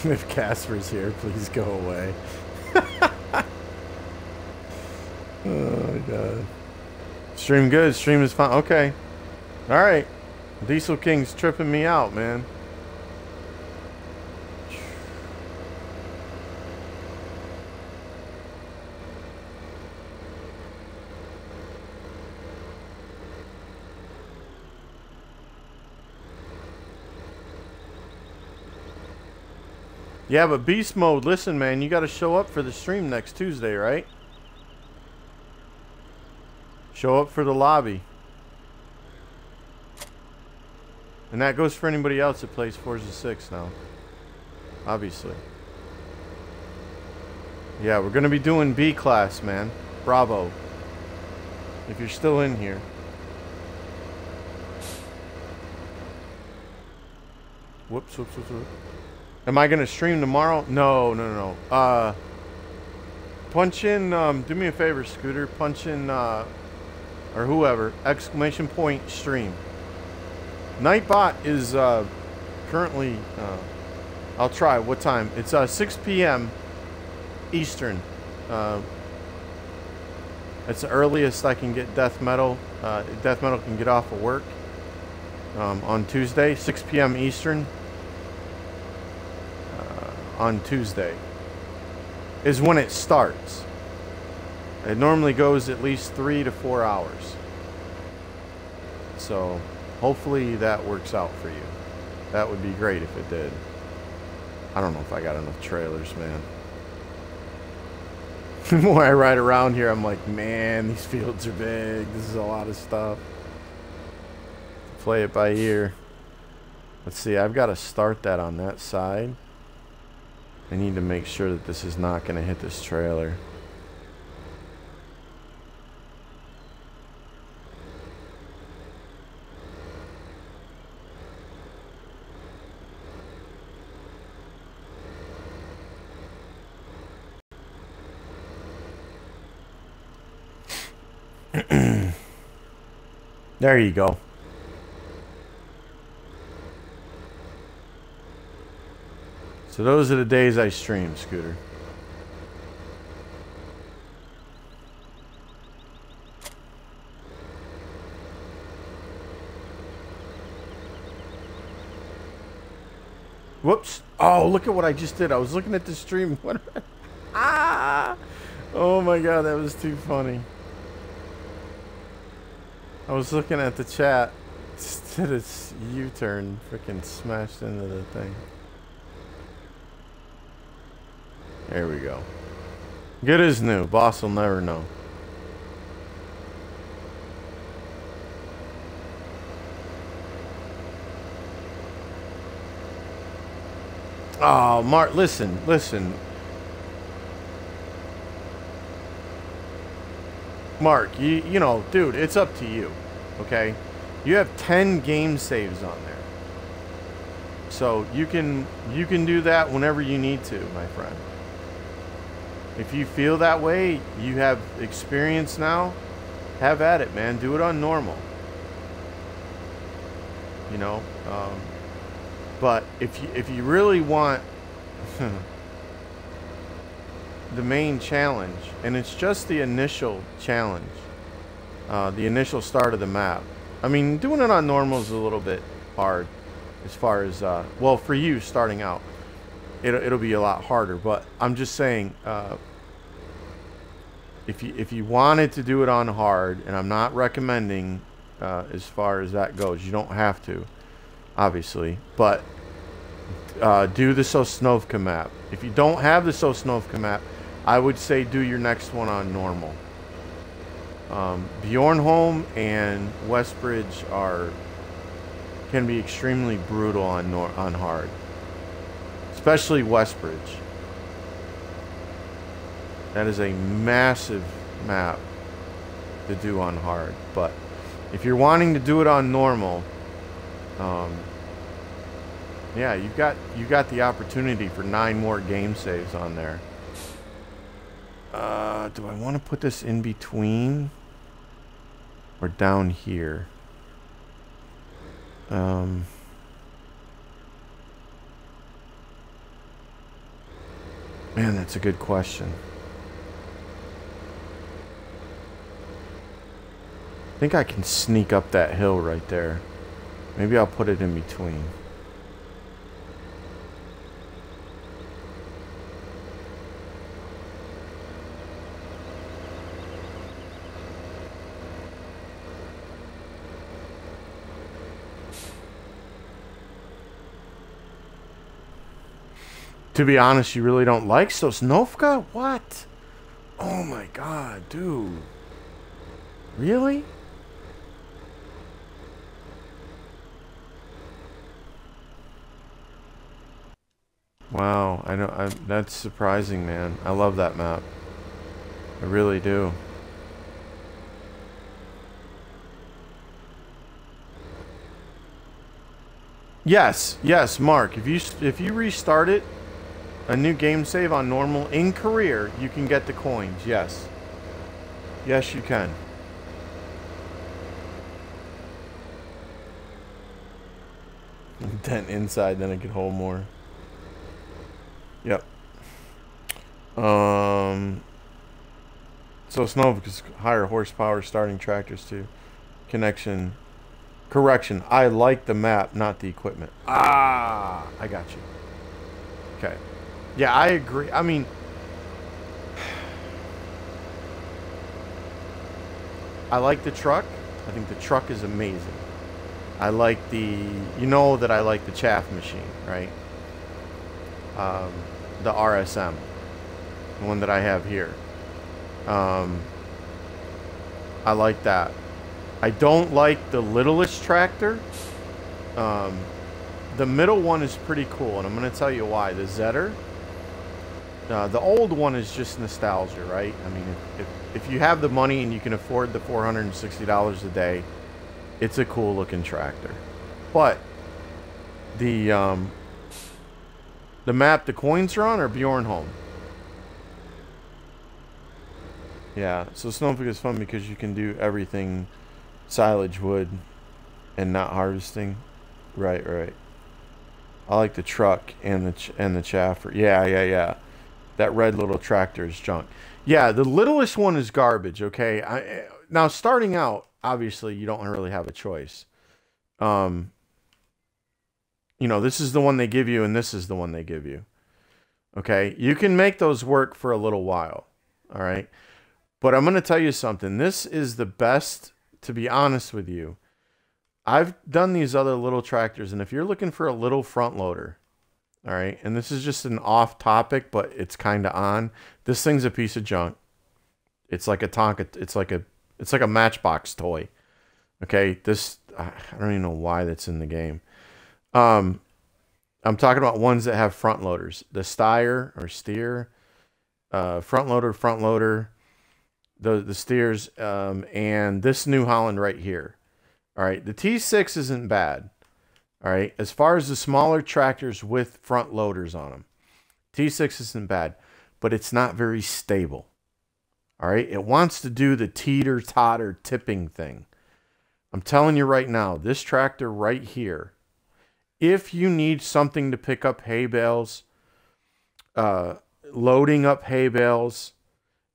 If Casper's here, please go away. Oh my god. Stream good. Stream is fine. Okay. Alright. Diesel King's tripping me out, man. Yeah, but beast mode, listen, man, you got to show up for the stream next Tuesday, right? Show up for the lobby. And that goes for anybody else that plays Forza 6 now. Obviously. Yeah, we're going to be doing B class, man. Bravo. If you're still in here. Whoops. Am I going to stream tomorrow? No. Punch in, do me a favor, Scooter. Punch in, or whoever, ! stream. Nightbot is currently, I'll try. What time? It's 6 p.m. Eastern. It's the earliest I can get Death Metal. Death Metal can get off of work on Tuesday, 6 p.m. Eastern. On Tuesday is when it starts. It normally goes at least 3 to 4 hours. So hopefully that works out for you. That would be great if it did. I don't know if I got enough trailers, man. The more I ride around here, I'm like, man, these fields are big. This is a lot of stuff. Play it by ear. Let's see, I've got to start that on that side. I need to make sure that this is not going to hit this trailer. There you go. So those are the days I stream, Scooter. Whoops. Oh, look at what I just did. I was looking at the stream. What? Oh my god, that was too funny. I was looking at the chat. Did its U-turn, freaking smashed into the thing. There we go. Good as new. Boss will never know. Oh, Mark, listen. Mark, you know, dude, it's up to you, okay? You have 10 game saves on there. So you can do that whenever you need to, my friend. If you feel that way, you have experience now, have at it, man. Do it on normal. You know, but if you really want the main challenge, and it's just the initial challenge, the initial start of the map. I mean, doing it on normal is a little bit hard as far as, well, for you starting out, it'll be a lot harder, but I'm just saying, if you wanted to do it on hard, and I'm not recommending as far as that goes, you don't have to, obviously, but do the Sosnovka map. If you don't have the Sosnovka map, I would say do your next one on normal. Bjornholm and Westbridge can be extremely brutal on hard, especially Westbridge. That is a massive map to do on hard. But if you're wanting to do it on normal, yeah, you got the opportunity for 9 more game saves on there. Do I want to put this in between or down here? Man, that's a good question. I think I can sneak up that hill right there. Maybe I'll put it in between. To be honest, you really don't like Sosnovka? What? Oh my god, dude. Really? Wow, I know. That's surprising, man. I love that map. I really do. Yes, yes, Mark. If you restart it, a new game save on normal in career, you can get the coins. Yes, yes, you can. Dent inside, then it could hold more. Yep. So Sosnovka's higher horsepower starting tractors too. Connection. Correction. I like the map, not the equipment. Ah, I got you. Okay. Yeah, I agree. I mean, I like the truck. I think the truck is amazing. I like the, you know that I like the chaff machine, right? The RSM, the one that I have here. I like that. I don't like the littlest tractor. The middle one is pretty cool, and I'm going to tell you why. The Zetter, the old one is just nostalgia, right? I mean, if you have the money and you can afford the $460 a day, it's a cool looking tractor. But the map the coins are on are Bjornholm. Yeah, so Sosnovka is fun because you can do everything silage wood and not harvesting. Right, right. I like the truck and the chaffer. Yeah. That red little tractor is junk. Yeah, the littlest one is garbage, okay? Now, starting out, obviously, you don't really have a choice. You know, this is the one they give you, and this is the one they give you. Okay? You can make those work for a little while, all right? But I'm going to tell you something. This is the best, to be honest with you. I've done these other little tractors, and if you're looking for a little front loader, all right, and this is just an off topic, but it's kind of on. This thing's a piece of junk. It's like a Tonka. It's like a Matchbox toy. Okay, this I don't even know why that's in the game. I'm talking about ones that have front loaders. The Steyr or Steer, front loader, the Steers, and this New Holland right here. All right, the T6 isn't bad. All right, as far as the smaller tractors with front loaders on them, T6 isn't bad, but it's not very stable. All right, it wants to do the teeter-totter tipping thing. I'm telling you right now, this tractor right here, if you need something to pick up hay bales, loading up hay bales,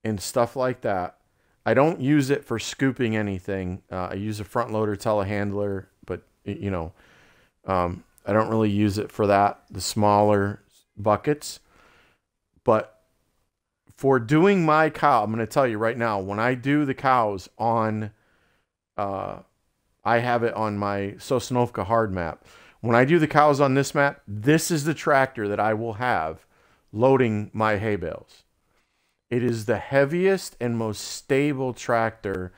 and stuff like that, I don't use it for scooping anything. I use a front loader telehandler, but you know, I don't really use it for that, the smaller buckets. But for doing my cow, I'm going to tell you right now, when I do the cows on, I have it on my Sosnovka hard map. When I do the cows on this map, this is the tractor that I will have loading my hay bales. It is the heaviest and most stable tractor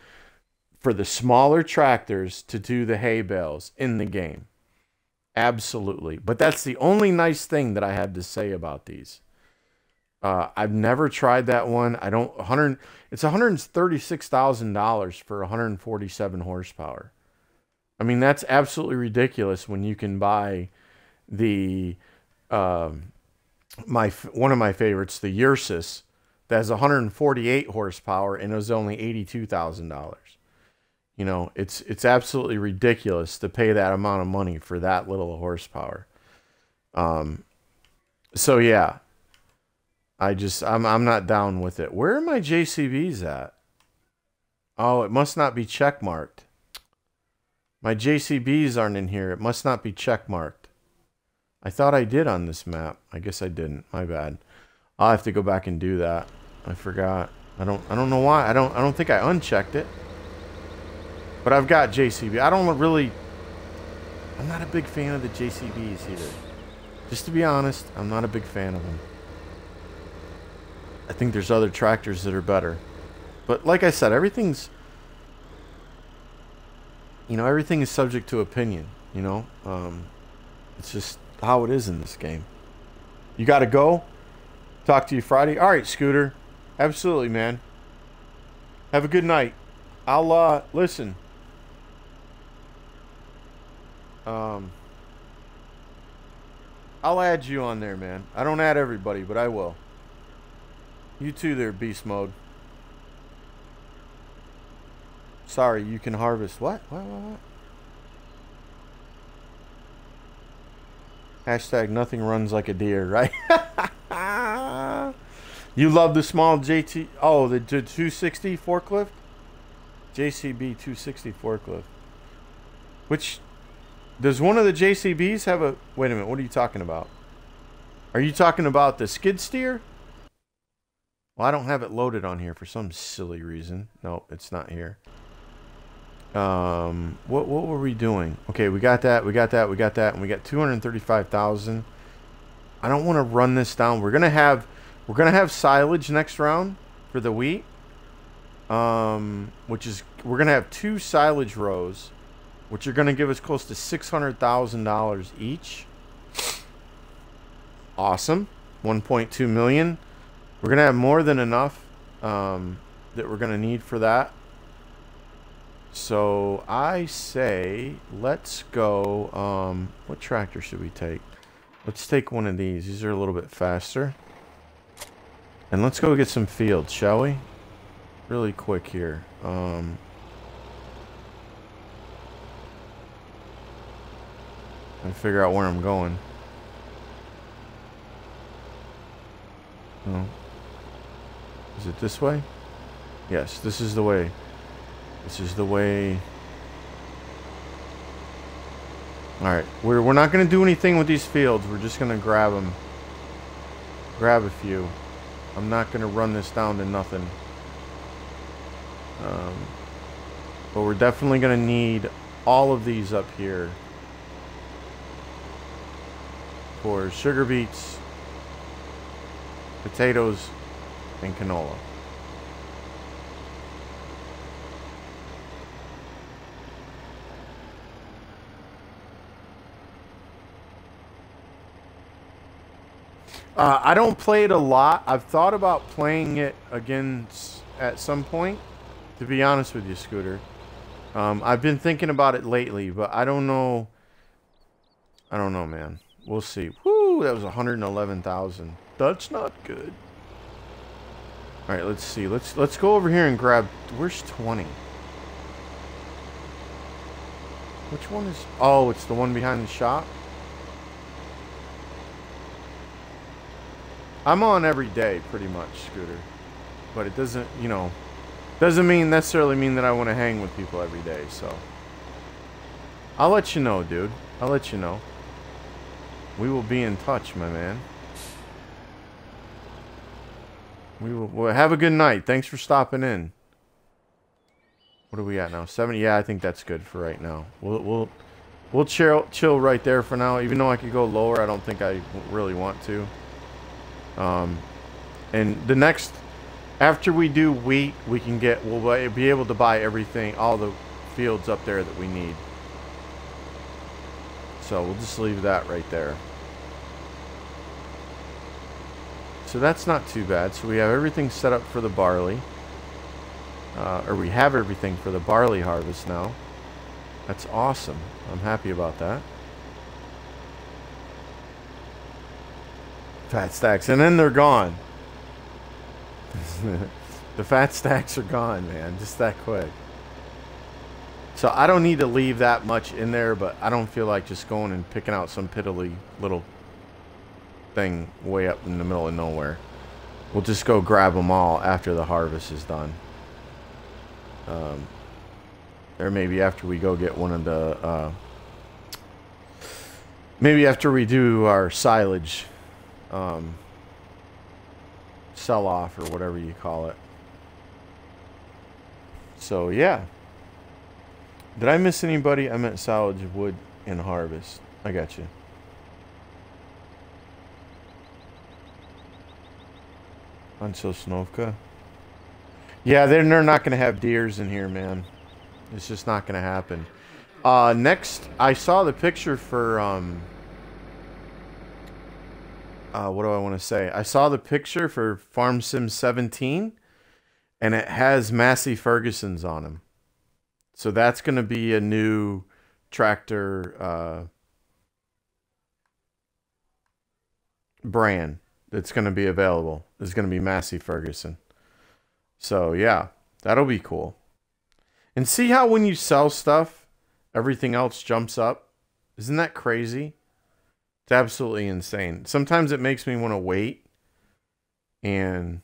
for the smaller tractors to do the hay bales in the game. Absolutely. But that's the only nice thing that I had to say about these. I've never tried that one. It's $136,000 for 147 horsepower. I mean, that's absolutely ridiculous when you can buy the one of my favorites, the Ursus, that has 148 horsepower and it was only $82,000. You know, it's absolutely ridiculous to pay that amount of money for that little horsepower. So yeah, I'm not down with it. Where are my JCBs at? Oh, it must not be check marked. My JCBs aren't in here. It must not be check marked. I thought I did on this map. I guess I didn't. My bad. I'll have to go back and do that. I forgot. I don't know why. I don't think I unchecked it. But I've got JCB. I'm not a big fan of the JCBs either. Just to be honest, I'm not a big fan of them. I think there's other tractors that are better. But like I said, everything's... You know, everything is subject to opinion, you know? It's just how it is in this game. You gotta go? Talk to you Friday? Alright, Scooter. Absolutely, man. Have a good night. I'll, listen. I'll add you on there, man. I don't add everybody, but I will. You too there, Beast Mode. Sorry, you can harvest. What? What? Hashtag nothing runs like a deer, right? You love the small JT... Oh, the 260 forklift? JCB 260 forklift. Which... Does one of the JCBs have a... Wait a minute, what are you talking about? Are you talking about the skid steer? Well, I don't have it loaded on here for some silly reason. Nope, it's not here. What were we doing? Okay, we got that, and we got 235,000. I don't want to run this down. We're gonna have silage next round for the wheat. Which is we're gonna have 2 silage rows, which are gonna give us close to $600,000 each. Awesome. 1.2 million. We're gonna have more than enough that we're gonna need for that. So I say let's go. What tractor should we take? Let's take one of these. These are a little bit faster. And let's go get some fields, shall we? Really quick here. And figure out where I'm going. Oh. Is it this way? Yes, this is the way. This is the way. Alright, we're not going to do anything with these fields. We're just going to grab them. Grab a few. I'm not going to run this down to nothing. But we're definitely going to need all of these up here for sugar beets, potatoes, and canola. I don't play it a lot. I've thought about playing it again at some point, to be honest with you, Scooter. I've been thinking about it lately, but I don't know. I don't know, man. We'll see. Woo, that was 111,000. That's not good. All right, let's see. Let's go over here and grab. Where's 20? Which one is? Oh, it's the one behind the shop. I'm on every day, pretty much, Scooter. But it doesn't, you know, doesn't necessarily mean that I want to hang with people every day, so. I'll let you know, dude. I'll let you know. We will be in touch, my man. Well, have a good night. Thanks for stopping in. What are we at now? 70? Yeah, I think that's good for right now. We'll chill right there for now. Even though I could go lower, I don't think I really want to. And the next, after we do wheat, we'll be able to buy everything, all the fields up there that we need. So we'll just leave that right there. So that's not too bad. So we have everything set up for the barley. Or we have everything for the barley harvest now. That's awesome. I'm happy about that. Fat stacks, and then they're gone. The fat stacks are gone, man, just that quick. So I don't need to leave that much in there, but I don't feel like just going and picking out some piddly little thing way up in the middle of nowhere. We'll just go grab them all after the harvest is done. Or maybe after we go get one of the maybe after we do our silage sell off or whatever you call it. So yeah, did I miss anybody? I meant silage, wood, and harvest. I got you. On Sosnovka. Yeah, they're not going to have deers in here, man. It's just not going to happen. Next, I saw the picture for, what do I want to say? I saw the picture for Farm Sim 17, and it has Massey Ferguson's on them. So that's going to be a new tractor brand that's going to be available. It's going to be Massey Ferguson. So, yeah, that'll be cool. And see how when you sell stuff, everything else jumps up? Isn't that crazy? It's absolutely insane. Sometimes it makes me want to wait and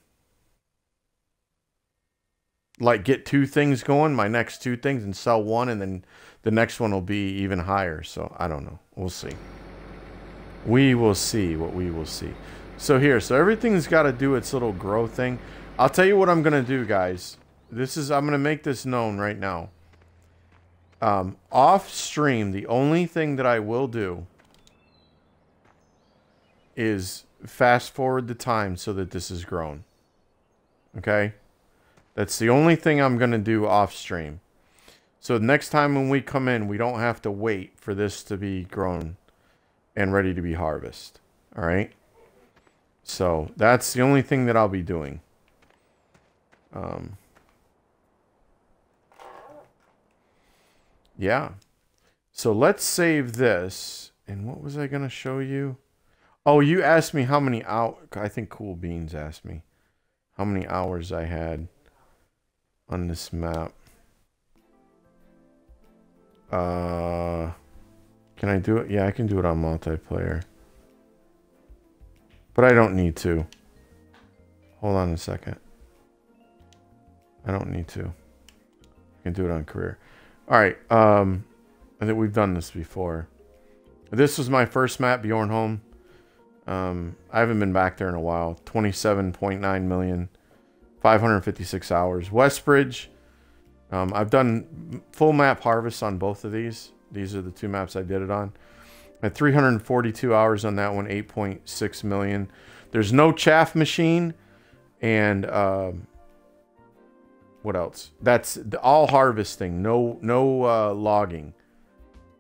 like get two things going, my next two things, and sell one, and then the next one will be even higher. So I don't know. We'll see. We will see what we will see. So here, so everything's got to do its little grow thing. I'll tell you what I'm going to do, guys. I'm going to make this known right now. Off stream, the only thing that I will do is fast forward the time so that this is grown. Okay? That's the only thing I'm going to do off stream. So next time when we come in, we don't have to wait for this to be grown and ready to be harvested. All right? So that's the only thing that I'll be doing. Yeah. So let's save this. And what was I going to show you? Oh, you asked me how many hours. I think Cool Beans asked me how many hours I had on this map. Can I do it? Yeah, I can do it on multiplayer. But I don't need to. Hold on a second. I don't need to. I can do it on career. Alright, I think we've done this before. This was my first map, Bjornholm. I haven't been back there in a while. 27.9 million. 556 hours. Westbridge. I've done full map harvests on both of these. These are the two maps I did it on. I had 342 hours on that one. 8.6 million. There's no chaff machine. And what else? That's all harvesting. No logging.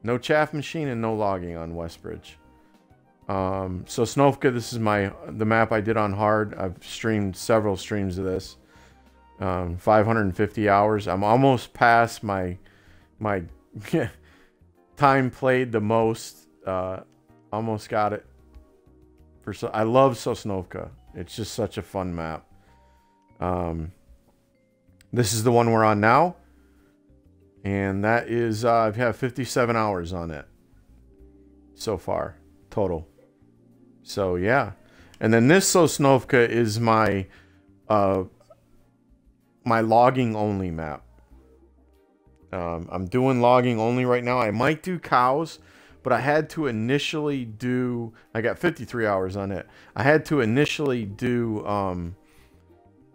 No chaff machine and no logging on Westbridge. So Sosnovka, this is the map I did on hard. I've streamed several streams of this. 550 hours. I'm almost past my time played the most. Almost got it. I love Sosnovka. It's just such a fun map. This is the one we're on now. And that is, I've had 57 hours on it so far, total. So, yeah. And then this Sosnovka is my logging only map. I'm doing logging only right now. I might do cows, but I had to initially do, I got 53 hours on it. I had to initially do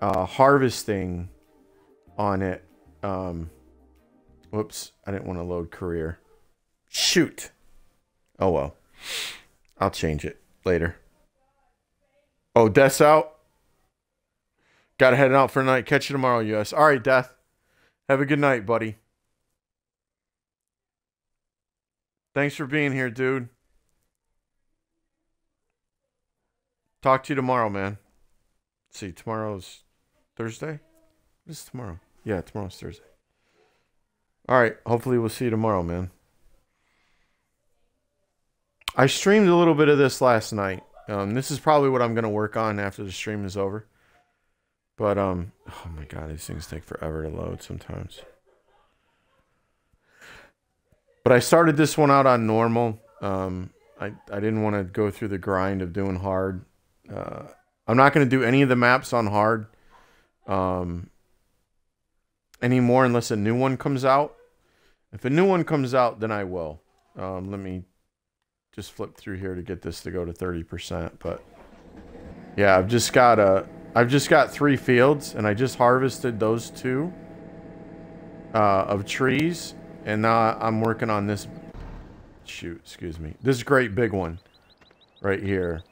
harvesting on it. Whoops, I didn't want to load career. Shoot. Oh well. I'll change it later. Oh, Death's out. Gotta head out for the night. Catch you tomorrow, US. Alright, Death. Have a good night, buddy. Thanks for being here, dude. Talk to you tomorrow, man. Let's see, tomorrow's Thursday? What is tomorrow? Yeah, tomorrow's Thursday. Alright, hopefully we'll see you tomorrow, man. I streamed a little bit of this last night. This is probably what I'm going to work on after the stream is over. But, oh my god, these things take forever to load sometimes. But I started this one out on normal. I didn't want to go through the grind of doing hard. I'm not going to do any of the maps on hard anymore unless a new one comes out. If a new one comes out, then I will. Let me just flip through here to get this to go to 30%. But yeah, I've just got 3 fields, and I just harvested those 2 of trees, and now I'm working on this. Shoot, excuse me. This great big one right here.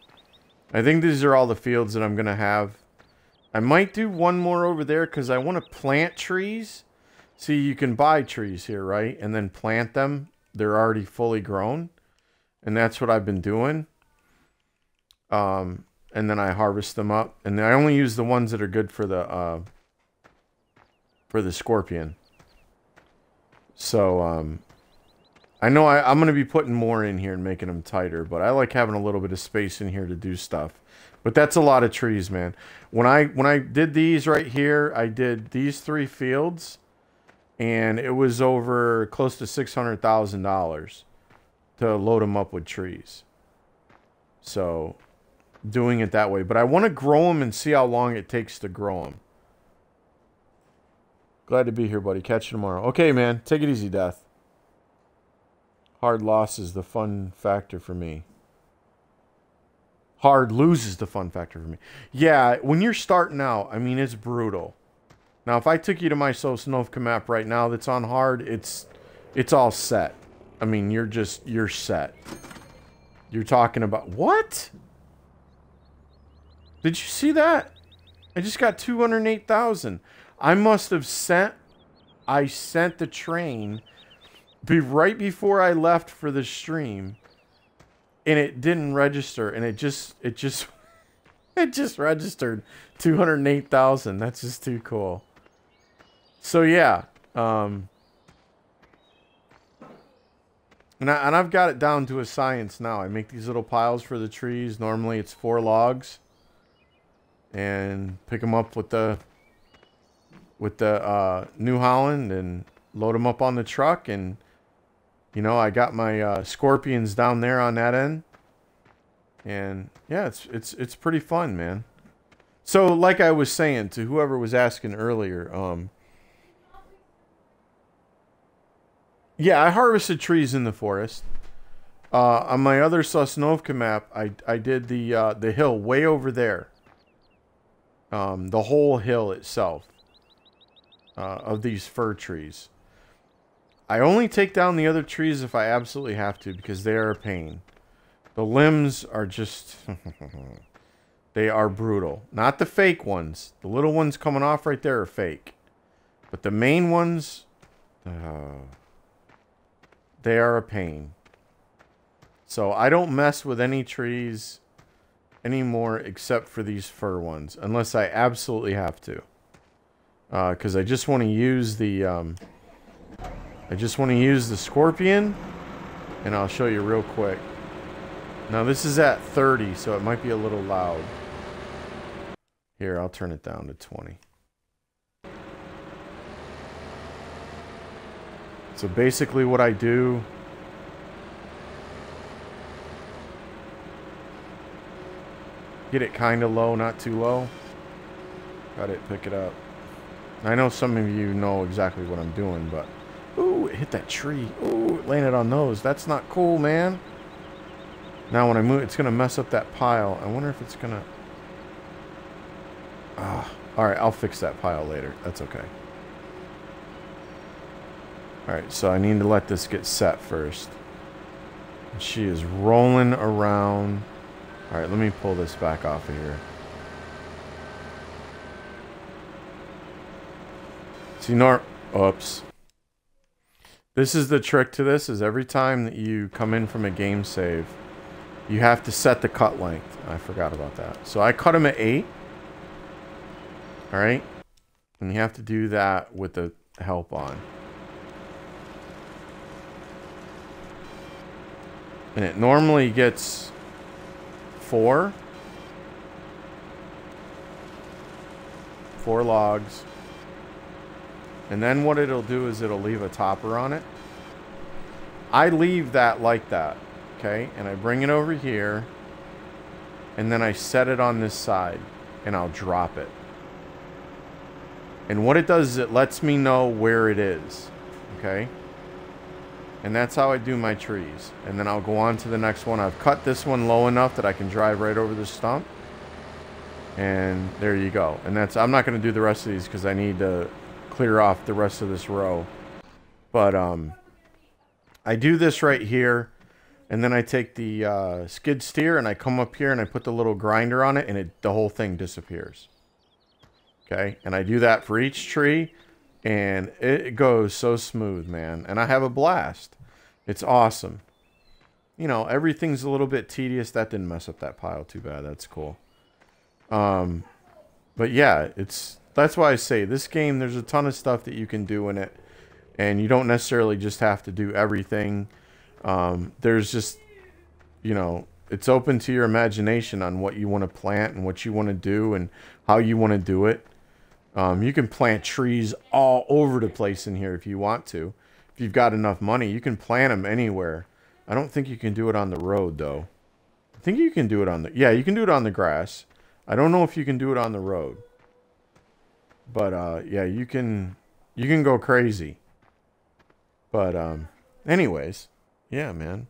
I think these are all the fields that I'm gonna have. I might do one more over there because I want to plant trees. See, you can buy trees here, right? And then plant them. They're already fully grown. And that's what I've been doing. And then I harvest them up. And then I only use the ones that are good for the scorpion. So, I know I'm going to be putting more in here and making them tighter. But I like having a little bit of space in here to do stuff. But that's a lot of trees, man. When I did these right here, I did these 3 fields. And it was over close to $600,000 to load them up with trees. So, doing it that way. But I want to grow them and see how long it takes to grow them. Glad to be here, buddy. Catch you tomorrow. Okay, man. Take it easy, Death. Hard loss is the fun factor for me. Hard loses the fun factor for me. Yeah, when you're starting out, I mean, it's brutal. Now, if I took you to my Sosnovka map right now that's on hard, it's all set. I mean, you're set. You're talking about... What? Did you see that? I just got 208,000. I must have sent... I sent the train right before I left for the stream. And it didn't register. And it just registered 208,000. That's just too cool. So yeah, and I've got it down to a science now. I make these little piles for the trees. Normally it's 4 logs, and pick them up with the New Holland and load them up on the truck. And you know, I got my scorpions down there on that end, and yeah, it's pretty fun, man. So like I was saying to whoever was asking earlier, yeah, I harvested trees in the forest. On my other Sosnovka map, I did the hill way over there. The whole hill itself of these fir trees. I only take down the other trees if I absolutely have to because they are a pain. The limbs are just... they are brutal. Not the fake ones. The little ones coming off right there are fake. But the main ones... they are a pain. So I don't mess with any trees anymore except for these fir ones. Unless I absolutely have to. Because I just want to use the... I just want to use the scorpion. And I'll show you real quick. Now this is at 30, so it might be a little loud. Here, I'll turn it down to 20. So basically what I do... Get it kind of low, not too low. Got it, pick it up. I know some of you know exactly what I'm doing, but... Ooh, it hit that tree. Ooh, it landed on those. That's not cool, man. Now when I move, it's going to mess up that pile. I wonder if it's going to... Alright, I'll fix that pile later. That's okay. Alright, so I need to let this get set first. She is rolling around. Alright, let me pull this back off of here. See, oops. This is the trick to this, is every time that you come in from a game save, you have to set the cut length. I forgot about that. So I cut them at 8. Alright? And you have to do that with the help on. And it normally gets 4 logs. And then what it'll do is it'll leave a topper on it. I leave that like that. Okay? And I bring it over here. And then I set it on this side. And I'll drop it. And what it does is it lets me know where it is. Okay? And that's how I do my trees. And then I'll go on to the next one. I've cut this one low enough that I can drive right over the stump. And there you go. And that's... I'm not going to do the rest of these because I need to clear off the rest of this row. But I do this right here. And then I take the skid steer and I come up here and I put the little grinder on it. And the whole thing disappears. Okay, and I do that for each tree, and it goes so smooth, man. And I have a blast. It's awesome. You know, everything's a little bit tedious. That didn't mess up that pile too bad. That's cool. But yeah, that's why I say this game, there's a ton of stuff that you can do in it, and you don't necessarily just have to do everything. There's just, you know, it's open to your imagination on what you want to plant and what you want to do and how you want to do it. You can plant trees all over the place in here if you want to. If you've got enough money, you can plant them anywhere. I don't think you can do it on the road, though. I think you can do it on the... Yeah, you can do it on the grass. I don't know if you can do it on the road. But, yeah, you can go crazy. But, anyways. Yeah, man.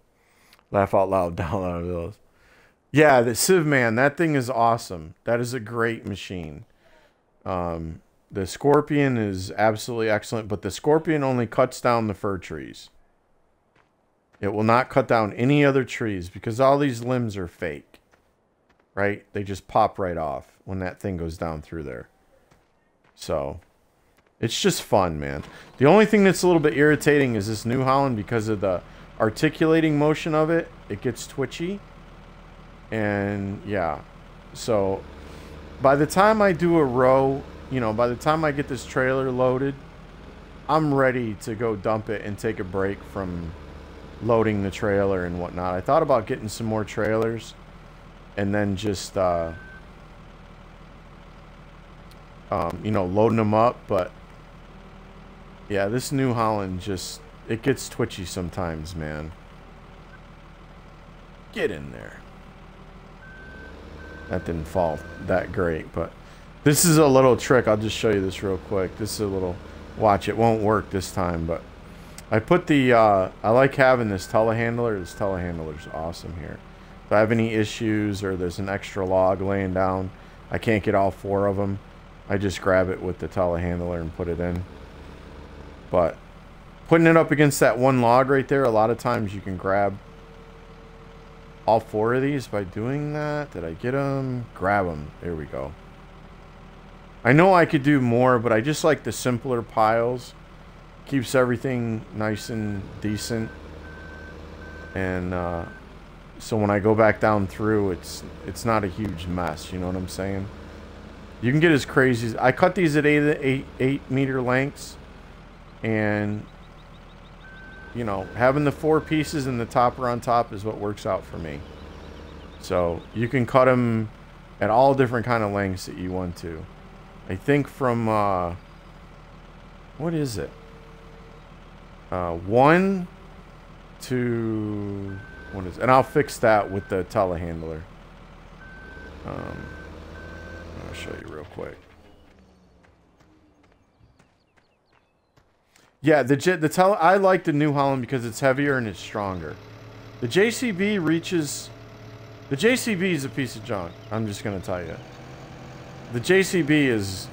Laugh out loud down out of those. Yeah, the Civ, man, that thing is awesome. That is a great machine. The Scorpion is absolutely excellent, but the Scorpion only cuts down the fir trees. It will not cut down any other trees because all these limbs are fake. Right? They just pop right off when that thing goes down through there. So, it's just fun, man. The only thing that's a little bit irritating is this New Holland because of the articulating motion of it. It gets twitchy. And, yeah. So, by the time I do a row, you know, by the time I get this trailer loaded, I'm ready to go dump it and take a break from loading the trailer and whatnot. I thought about getting some more trailers and then just, you know, loading them up. But, yeah, this New Holland just, it gets twitchy sometimes, man. Get in there. That didn't fall that great, but this is a little trick. I'll just show you this real quick. This is a little, watch, it won't work this time, but I put the, I like having this telehandler. This telehandler is awesome here. If I have any issues or there's an extra log laying down, I can't get all 4 of them, I just grab it with the telehandler and put it in. But putting it up against that one log right there, a lot of times you can grab all 4 of these by doing that. Did I get them? Grab them. There we go. I know I could do more, but I just like the simpler piles. Keeps everything nice and decent. And so when I go back down through, it's not a huge mess. You know what I'm saying? You can get as crazy as... I cut these at 8 meter lengths. And... you know, having the 4 pieces and the topper on top is what works out for me. So, you can cut them at all different kind of lengths that you want to. I think from, what is it? 1 to, what is it? And I'll fix that with the telehandler. I'll show you real quick. Yeah, I like the New Holland because it's heavier and it's stronger. The JCB reaches... The JCB is a piece of junk. I'm just gonna tell you. The JCB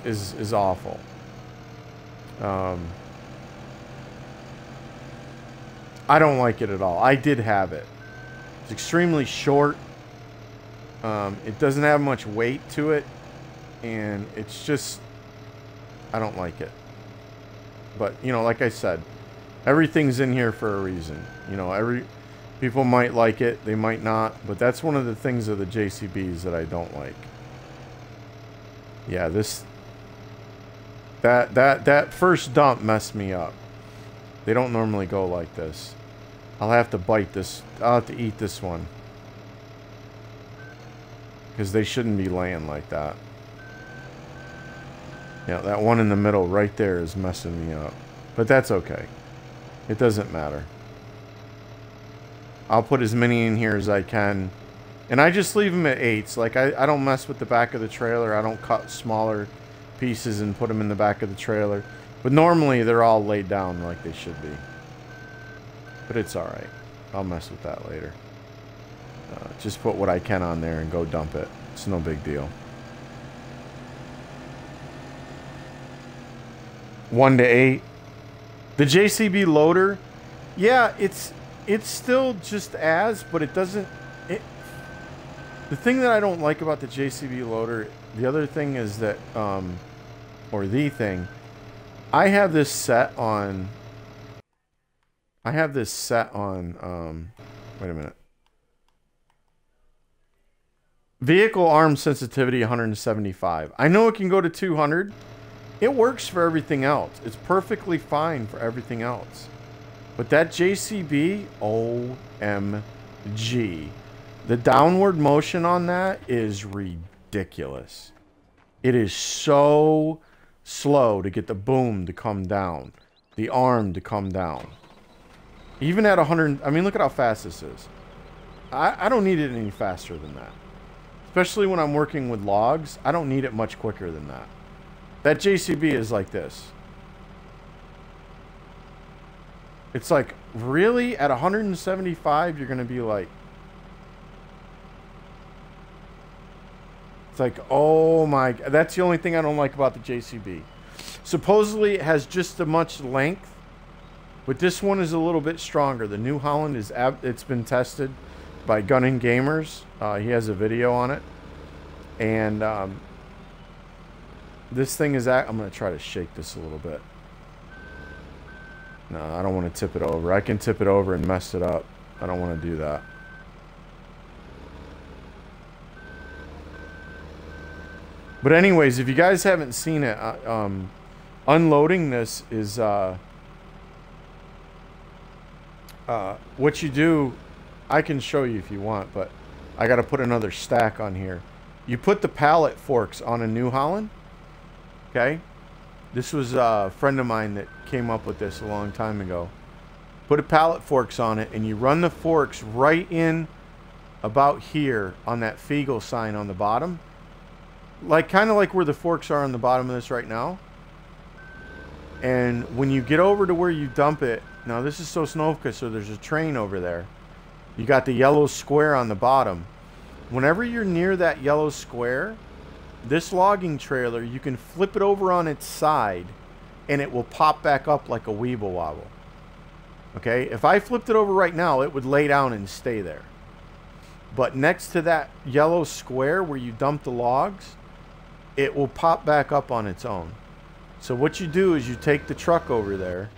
is awful. I don't like it at all. I did have it. It's extremely short. It doesn't have much weight to it, and it's just... I don't like it. But, you know, like I said, everything's in here for a reason. You know, people might like it, they might not, but that's one of the things of the JCBs that I don't like. Yeah, that first dump messed me up. They don't normally go like this. I'll have to bite this. I'll have to eat this one. Because they shouldn't be laying like that. Yeah, that one in the middle right there is messing me up. But that's okay. It doesn't matter. I'll put as many in here as I can. And I just leave them at 8s. Like, I don't mess with the back of the trailer. I don't cut smaller pieces and put them in the back of the trailer. But normally, they're all laid down like they should be. But it's alright. I'll mess with that later. Just put what I can on there and go dump it. It's no big deal. 1 to 8. The JCB loader, yeah, it's still just as, but it doesn't... The thing that I don't like about the JCB loader, the other thing is that or the thing. I have this set on... wait a minute. Vehicle arm sensitivity 175. I know it can go to 200. It works for everything else. It's perfectly fine for everything else. But that JCB, OMG. The downward motion on that is ridiculous. It is so slow to get the boom to come down. The arm to come down. Even at 100... I mean, look at how fast this is. I don't need it any faster than that. Especially when I'm working with logs, I don't need it much quicker than that. That JCB is like this. It's like, really? At 175, you're going to be like... It's like, oh my... That's the only thing I don't like about the JCB. Supposedly, it has just as much length, but this one is a little bit stronger. The New Holland is... It's been tested by Gunning Gamers. He has a video on it. And this thing is... I'm going to try to shake this a little bit. No, I don't want to tip it over. I can tip it over and mess it up. I don't want to do that. But anyways, if you guys haven't seen it, unloading this is... what you do... I can show you if you want, but I got to put another stack on here. You put the pallet forks on a New Holland. Okay? This was a friend of mine that came up with this a long time ago. Put a pallet forks on it, and you run the forks right in about here on that Fiegel sign on the bottom. Like, kind of like where the forks are on the bottom of this right now. And when you get over to where you dump it... Now, this is Sosnovka, so there's a train over there. You got the yellow square on the bottom. Whenever you're near that yellow square, this logging trailer, you can flip it over on its side, and it will pop back up like a Weeble Wobble. Okay? If I flipped it over right now, it would lay down and stay there. But next to that yellow square where you dump the logs, it will pop back up on its own. So what you do is you take the truck over there,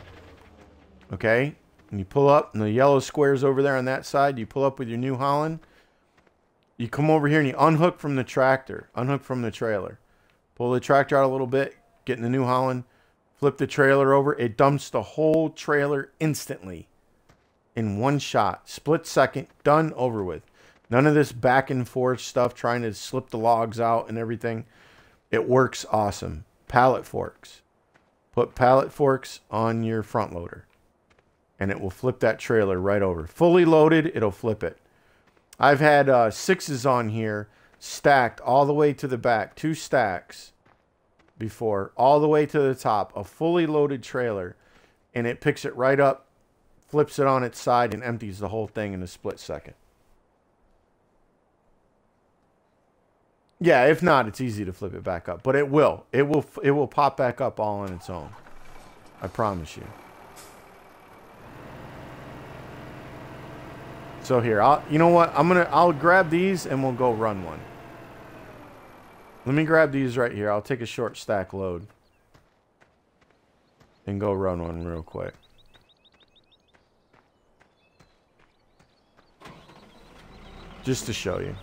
okay? And you pull up, and the yellow square's over there on that side. You pull up with your New Holland. You come over here and you unhook from the tractor. Unhook from the trailer. Pull the tractor out a little bit. Get in the New Holland. Flip the trailer over. It dumps the whole trailer instantly. In one shot. Split second. Done. Over with. None of this back and forth stuff. Trying to slip the logs out and everything. It works awesome. Pallet forks. Put pallet forks on your front loader. And it will flip that trailer right over. Fully loaded, it'll flip it. I've had 6s on here stacked all the way to the back. 2 stacks before. All the way to the top. A fully loaded trailer. And it picks it right up, flips it on its side, and empties the whole thing in a split second. Yeah, if not, it's easy to flip it back up. But it will. It will pop back up all on its own. I promise you. So here, you know what? I'll grab these and we'll go run one. Let me grab these right here. I'll take a short stack load and go run one real quick. Just to show you.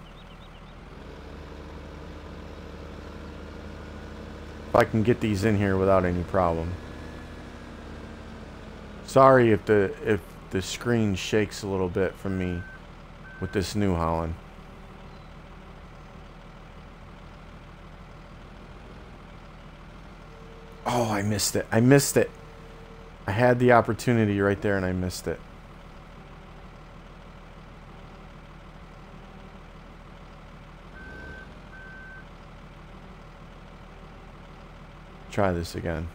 If I can get these in here without any problem. Sorry if the screen shakes a little bit from me with this New Holland. Oh, I missed it. I missed it. I had the opportunity right there and I missed it. Try this again.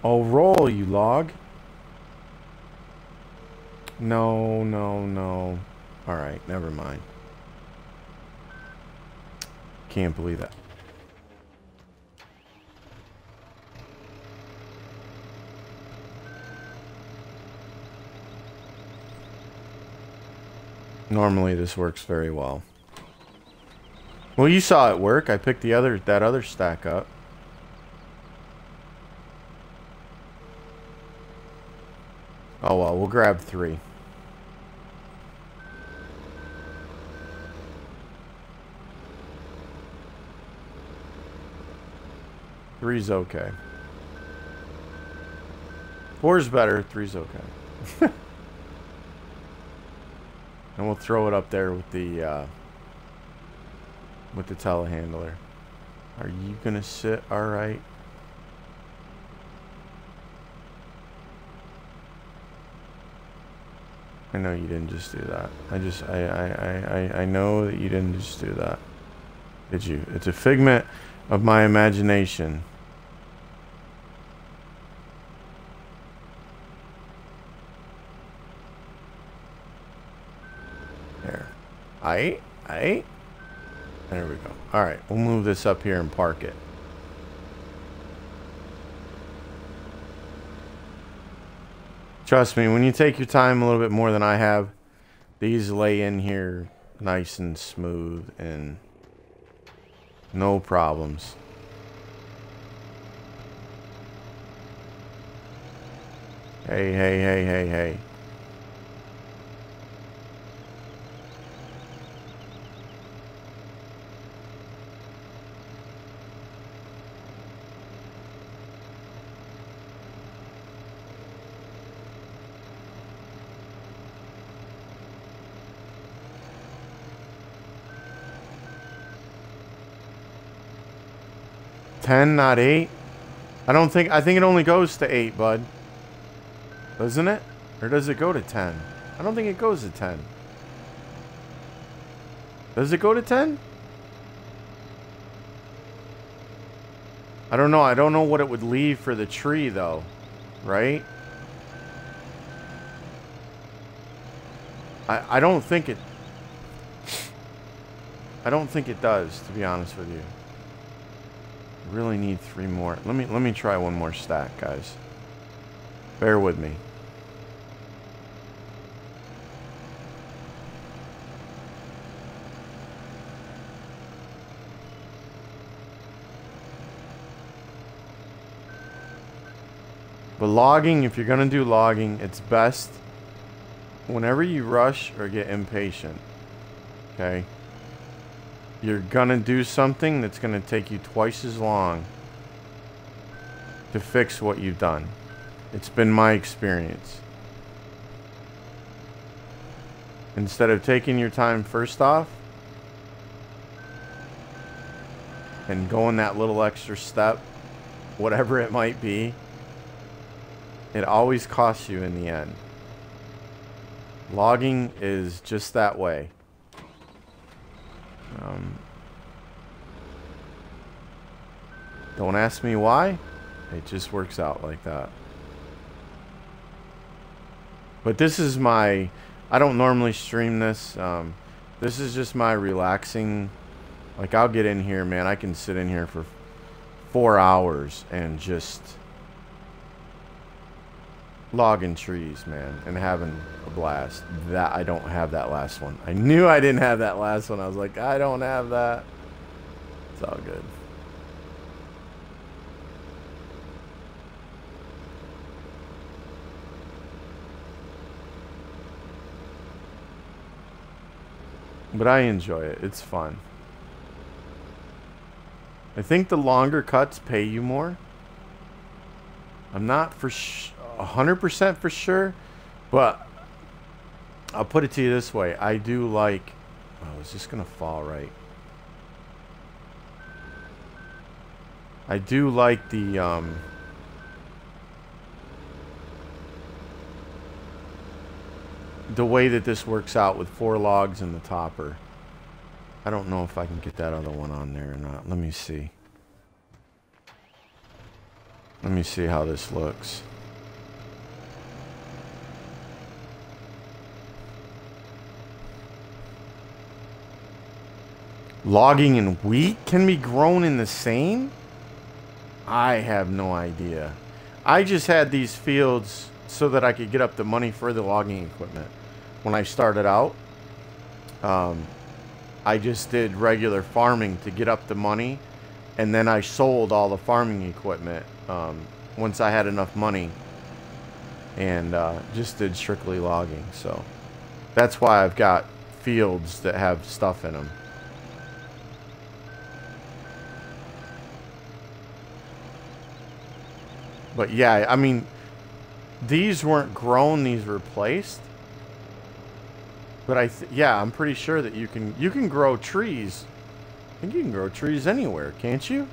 Oh, roll, you log. No, no, no. Alright, never mind. Can't believe that. Normally this works very well. Well, you saw it work. I picked that other stack up. Oh well, we'll grab 3. Three's okay. 4's better. 3's okay. And we'll throw it up there with the telehandler. Are you gonna sit all right? I know you didn't just do that. I know that you didn't just do that. Did you? It's a figment of my imagination. There. Aight. There we go. Alright, we'll move this up here and park it. Trust me, when you take your time a little bit more than I have, these lay in here nice and smooth and no problems. Hey. $10, not $8. I think it only goes to 8, bud. Doesn't it? Or does it go to 10? I don't think it goes to 10. Does it go to 10? I don't know. I don't know what it would leave for the tree, though. Right? I don't think it... I don't think it does, to be honest with you. Really need 3 more. Let me try one more stack, guys. Bear with me. But logging, if you're gonna do logging, it's best whenever you rush or get impatient. Okay? You're gonna do something that's gonna take you twice as long to fix what you've done. It's been my experience. Instead of taking your time first off and going that little extra step, whatever it might be, it always costs you in the end. Logging is just that way. Don't ask me why. It just works out like that. But this is my... I don't normally stream this. This is just my relaxing... Like, I'll get in here, man. I can sit in here for 4 hours and just... logging trees, man. And having a blast. That I don't have that last one. I knew I didn't have that last one. I was like, I don't have that. It's all good. But I enjoy it. It's fun. I think the longer cuts pay you more. I'm not for 100% for sure, but I'll put it to you this way. I do like... Oh, is this going to fall right? I do like the... the way that this works out with 4 logs in the topper. I don't know if I can get that other one on there or not. Let me see. Let me see how this looks. Logging and wheat can be grown in the same? I have no idea. I just had these fields so that I could get up the money for the logging equipment when I started out. I just did regular farming to get up the money, and then I sold all the farming equipment once I had enough money, and just did strictly logging. So that's why I've got fields that have stuff in them. But yeah, I mean, these weren't grown, these were placed. But yeah, I'm pretty sure that you can grow trees. I think you can grow trees anywhere, can't you?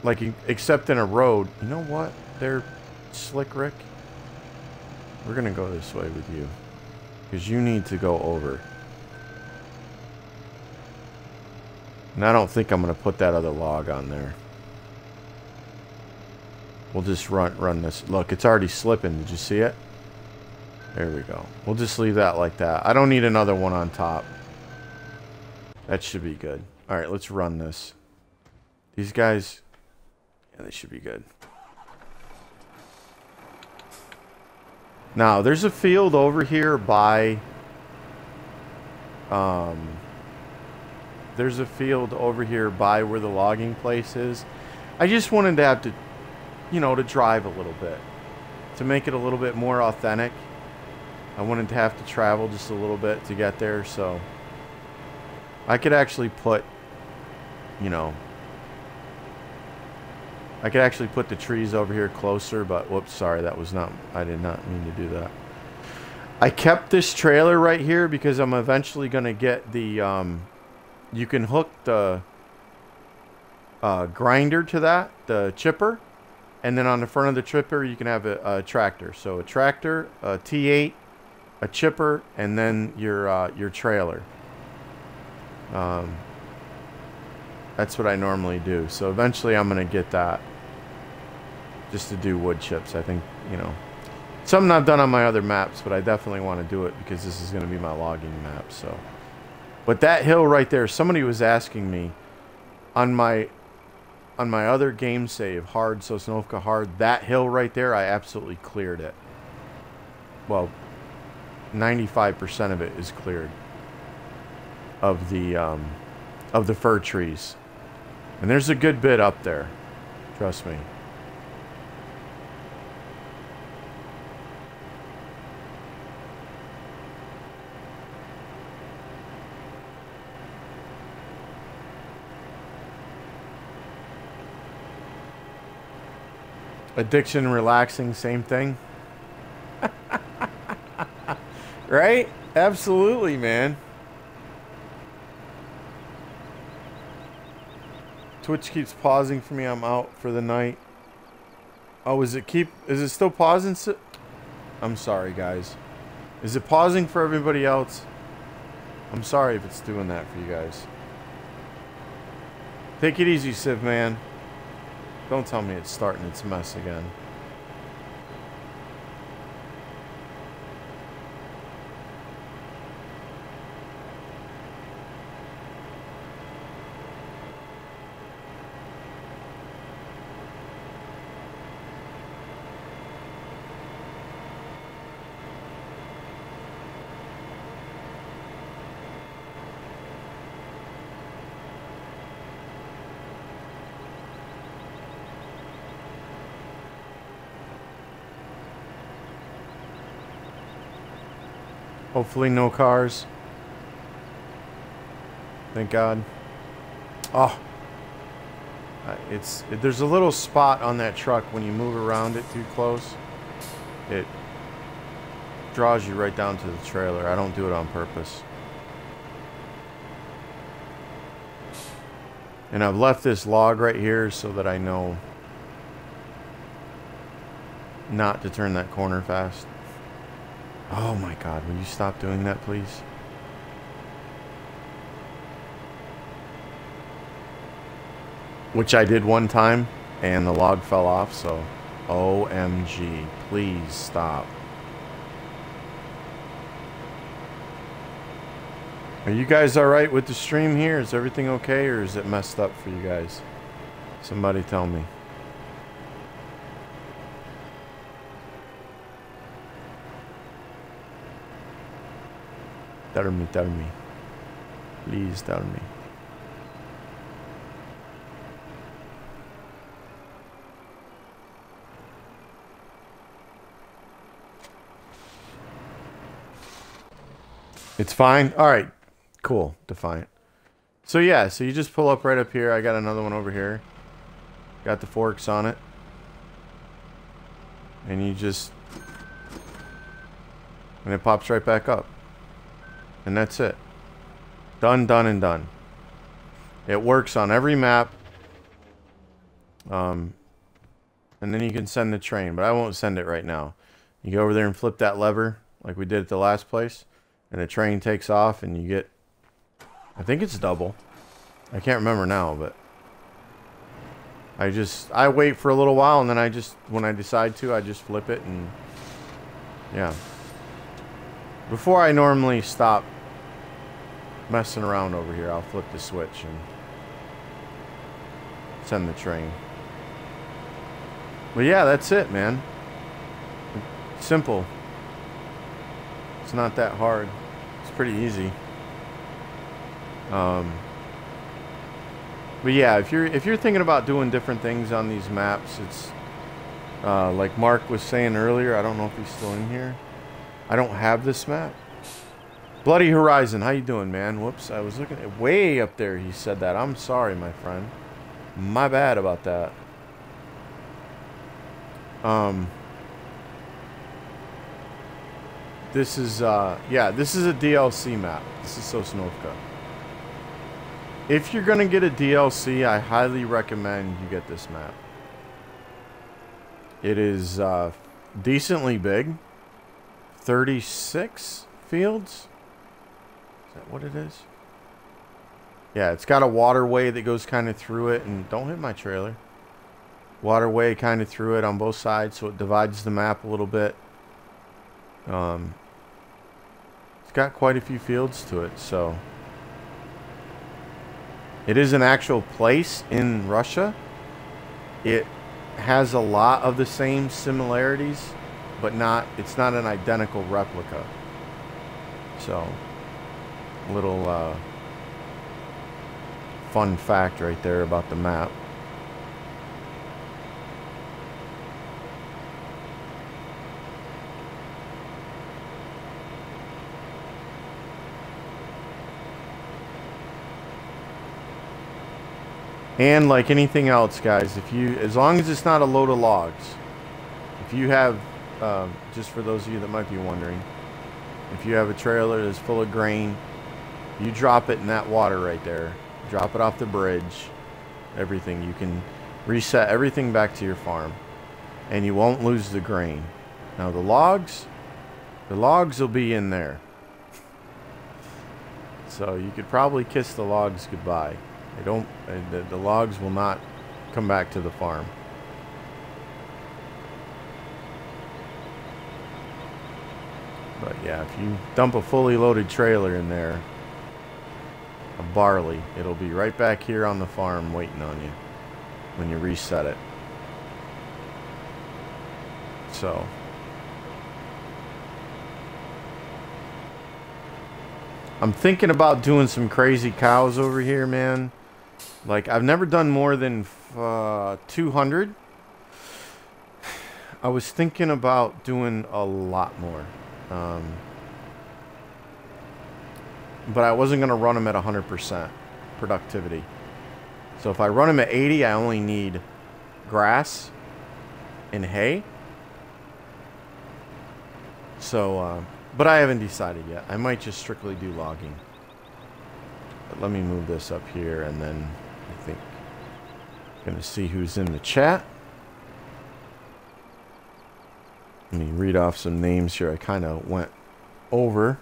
Like, except in a road. You know what? They're Slick Rick. We're gonna go this way with you, because you need to go over. And I don't think I'm gonna put that other log on there. We'll just run this. Look, it's already slipping. Did you see it? There we go. We'll just leave that like that. I don't need another one on top. That should be good. Alright, let's run this. These guys, yeah, they should be good. Now, there's a field over here by... there's a field over here by where the logging place is. I just wanted to have to, you know, to drive a little bit. To make it a little bit more authentic. I wanted to have to travel just a little bit to get there, so... I could actually put, you know... I could actually put the trees over here closer, but whoops, sorry, that was not... I did not mean to do that. I kept this trailer right here because I'm eventually going to get the... you can hook the grinder to that, the chipper. And then on the front of the chipper, you can have a tractor. So a tractor, a T8, a chipper, and then your trailer. That's what I normally do. So eventually I'm going to get that. Just to do wood chips, I think, you know. Something I've done on my other maps, but I definitely want to do it because this is going to be my logging map, so. But that hill right there, somebody was asking me on my other game save, Hard Sosnovka Hard, that hill right there, I absolutely cleared it. Well, 95% of it is cleared of the fir trees. And there's a good bit up there. Trust me. Addiction, relaxing, same thing. Right? Absolutely, man. Twitch keeps pausing for me. I'm out for the night. Oh, is it still pausing? I'm sorry, guys. Is it pausing for everybody else? I'm sorry if it's doing that for you guys. Take it easy, Civ, man. Don't tell me it's starting its mess again. Hopefully no cars. Thank God. Oh. There's a little spot on that truck when you move around it too close. It draws you right down to the trailer. I don't do it on purpose. And I've left this log right here so that I know not to turn that corner fast. Oh my God, will you stop doing that, please? Which I did one time, and the log fell off, so OMG, please stop. Are you guys alright with the stream here? Is everything okay, or is it messed up for you guys? Somebody tell me. Tell me, tell me. Please tell me. It's fine? Alright. Cool. Defiant. So yeah, so you just pull up right up here. I got another one over here. Got the forks on it. And you just... And it pops right back up. And that's it. Done, done, and done. It works on every map. And then you can send the train. But I won't send it right now. You go over there and flip that lever like we did at the last place. And the train takes off and you get... I think it's double. I can't remember now, but... I wait for a little while and then I just... When I decide to, I just flip it and... Yeah. Before I normally stop messing around over here, I'll flip the switch and... Send the train. But yeah, that's it, man. Simple. It's not that hard. It's pretty easy. But yeah, if you're thinking about doing different things on these maps, it's like Mark was saying earlier. I don't know if he's still in here. I don't have this map. Bloody Horizon, how you doing, man? Whoops, I was looking at way up there. He said that. I'm sorry, my friend. My bad about that. This is yeah, this is a DLC map. This is Sosnovka. If you're gonna get a DLC, I highly recommend you get this map. It is decently big. 36 fields? Is that what it is? Yeah, it's got a waterway that goes kind of through it, and don't hit my trailer. Waterway kind of through it on both sides, so it divides the map a little bit. It's got quite a few fields to it, so... It is an actual place in Russia. It has a lot of the same similarities, but it's not an identical replica. So, little fun fact right there about the map. And like anything else, guys, as long as it's not a load of logs, if you have, just for those of you that might be wondering, if you have a trailer that's full of grain, you drop it in that water right there, drop it off the bridge, everything, you can reset everything back to your farm, and you won't lose the grain. Now the logs will be in there. So you could probably kiss the logs goodbye. The logs will not come back to the farm. But yeah, if you dump a fully loaded trailer in there of barley, it'll be right back here on the farm waiting on you when you reset it. So I'm thinking about doing some crazy cows over here, man. Like, I've never done more than 200. I was thinking about doing a lot more. But I wasn't going to run them at 100% productivity. So if I run them at 80, I only need grass and hay. So, but I haven't decided yet. I might just strictly do logging. But let me move this up here, and then I think I'm going to see who's in the chat. Let me read off some names here. I kind of went over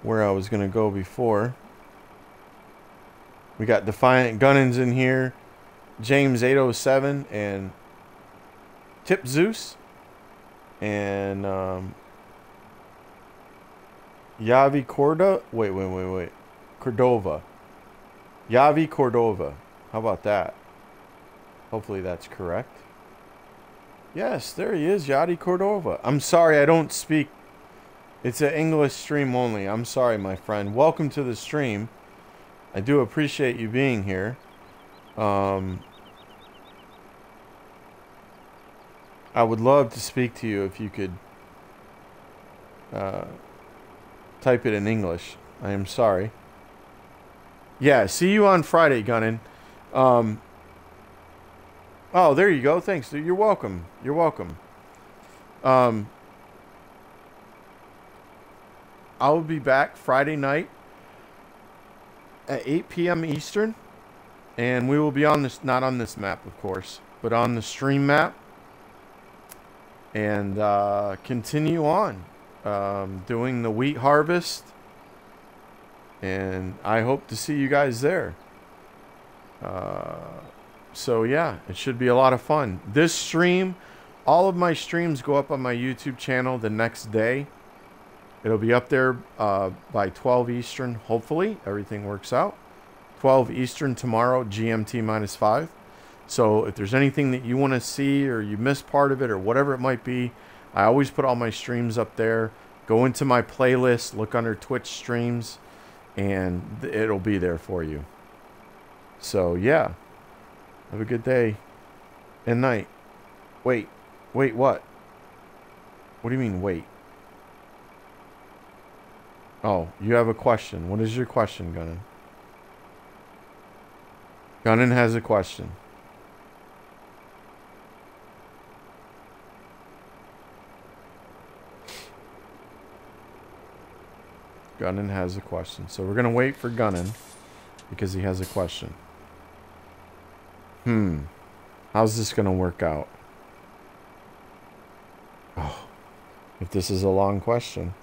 where I was going to go before. We got Defiant Gunnins in here, James 807, and Tip Zeus, and Yavi Corda. Wait. Cordova. Yavi Cordova. How about that? Hopefully that's correct. Yes, there he is, Yavi Cordova. I'm sorry, I don't speak It's an English stream only. I'm sorry, my friend. Welcome to the stream. I do appreciate you being here. I would love to speak to you if you could type it in English. I am sorry. Yeah, see you on Friday, Gunnin. Oh, there you go. Thanks, dude. You're welcome. You're welcome. I will be back Friday night at 8 p.m. Eastern. And we will be on this, not on this map, of course, but on the stream map. And continue on doing the wheat harvest. And I hope to see you guys there. So yeah, it should be a lot of fun. This stream, all of my streams go up on my YouTube channel the next day. It'll be up there by 12 Eastern, hopefully. Everything works out. 12 Eastern tomorrow, GMT -5. So if there's anything that you want to see or you missed part of it or whatever it might be, I always put all my streams up there. Go into my playlist, look under Twitch streams, and it'll be there for you. So yeah, have a good day and night. Wait, what? What do you mean, wait? Oh, you have a question. What is your question, Gunnin? Gunnin has a question. Gunnin has a question. So we're going to wait for Gunnin because he has a question. How's this going to work out? Oh, if this is a long question.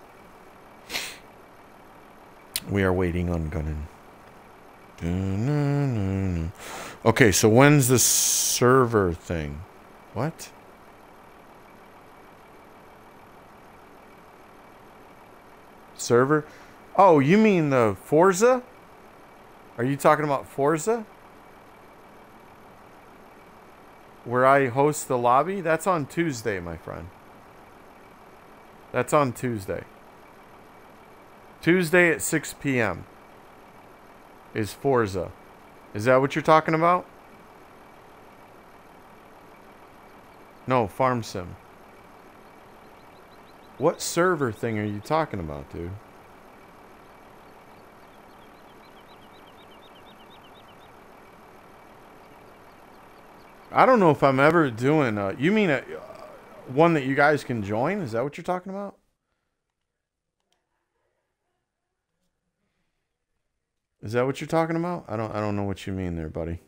We are waiting on Gunnin. Okay, so when's the server thing? What? Server? Oh, you mean the Forza? Are you talking about Forza? Where I host the lobby? That's on Tuesday, my friend. That's on Tuesday. Tuesday at 6 p.m. is Forza. Is that what you're talking about? No, Farm Sim. What server thing are you talking about, dude? I don't know if I'm ever doing you mean one that you guys can join? Is that what you're talking about? Is that what you're talking about? I don't know what you mean there, buddy.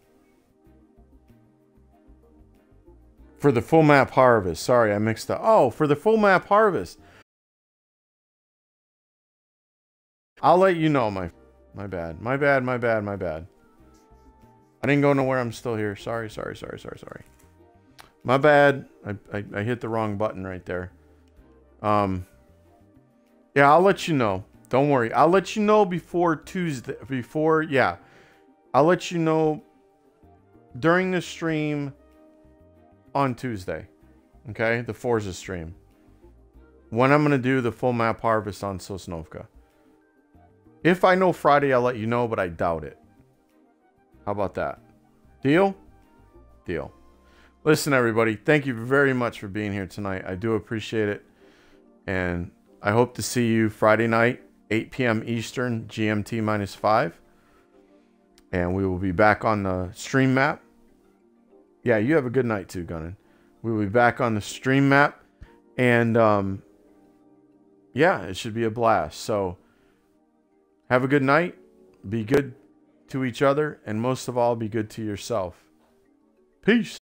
For the full map harvest. Sorry, I mixed up. Oh, for the full map harvest. I'll let you know, my bad. My bad. I didn't go nowhere. I'm still here. Sorry. My bad. I hit the wrong button right there. Yeah, I'll let you know. Don't worry. I'll let you know before Tuesday. Yeah. I'll let you know during the stream on Tuesday. Okay? The Forza stream. When I'm going to do the full map harvest on Sosnovka. If I know Friday, I'll let you know, but I doubt it. How about that? Deal? Deal. Listen, everybody. Thank you very much for being here tonight. I do appreciate it. And I hope to see you Friday night, 8 p.m. Eastern, GMT -5. And we will be back on the stream map. Yeah, you have a good night too, Gunnin. We will be back on the stream map. And, yeah, it should be a blast. So, have a good night. Be good to each other. And most of all, be good to yourself. Peace.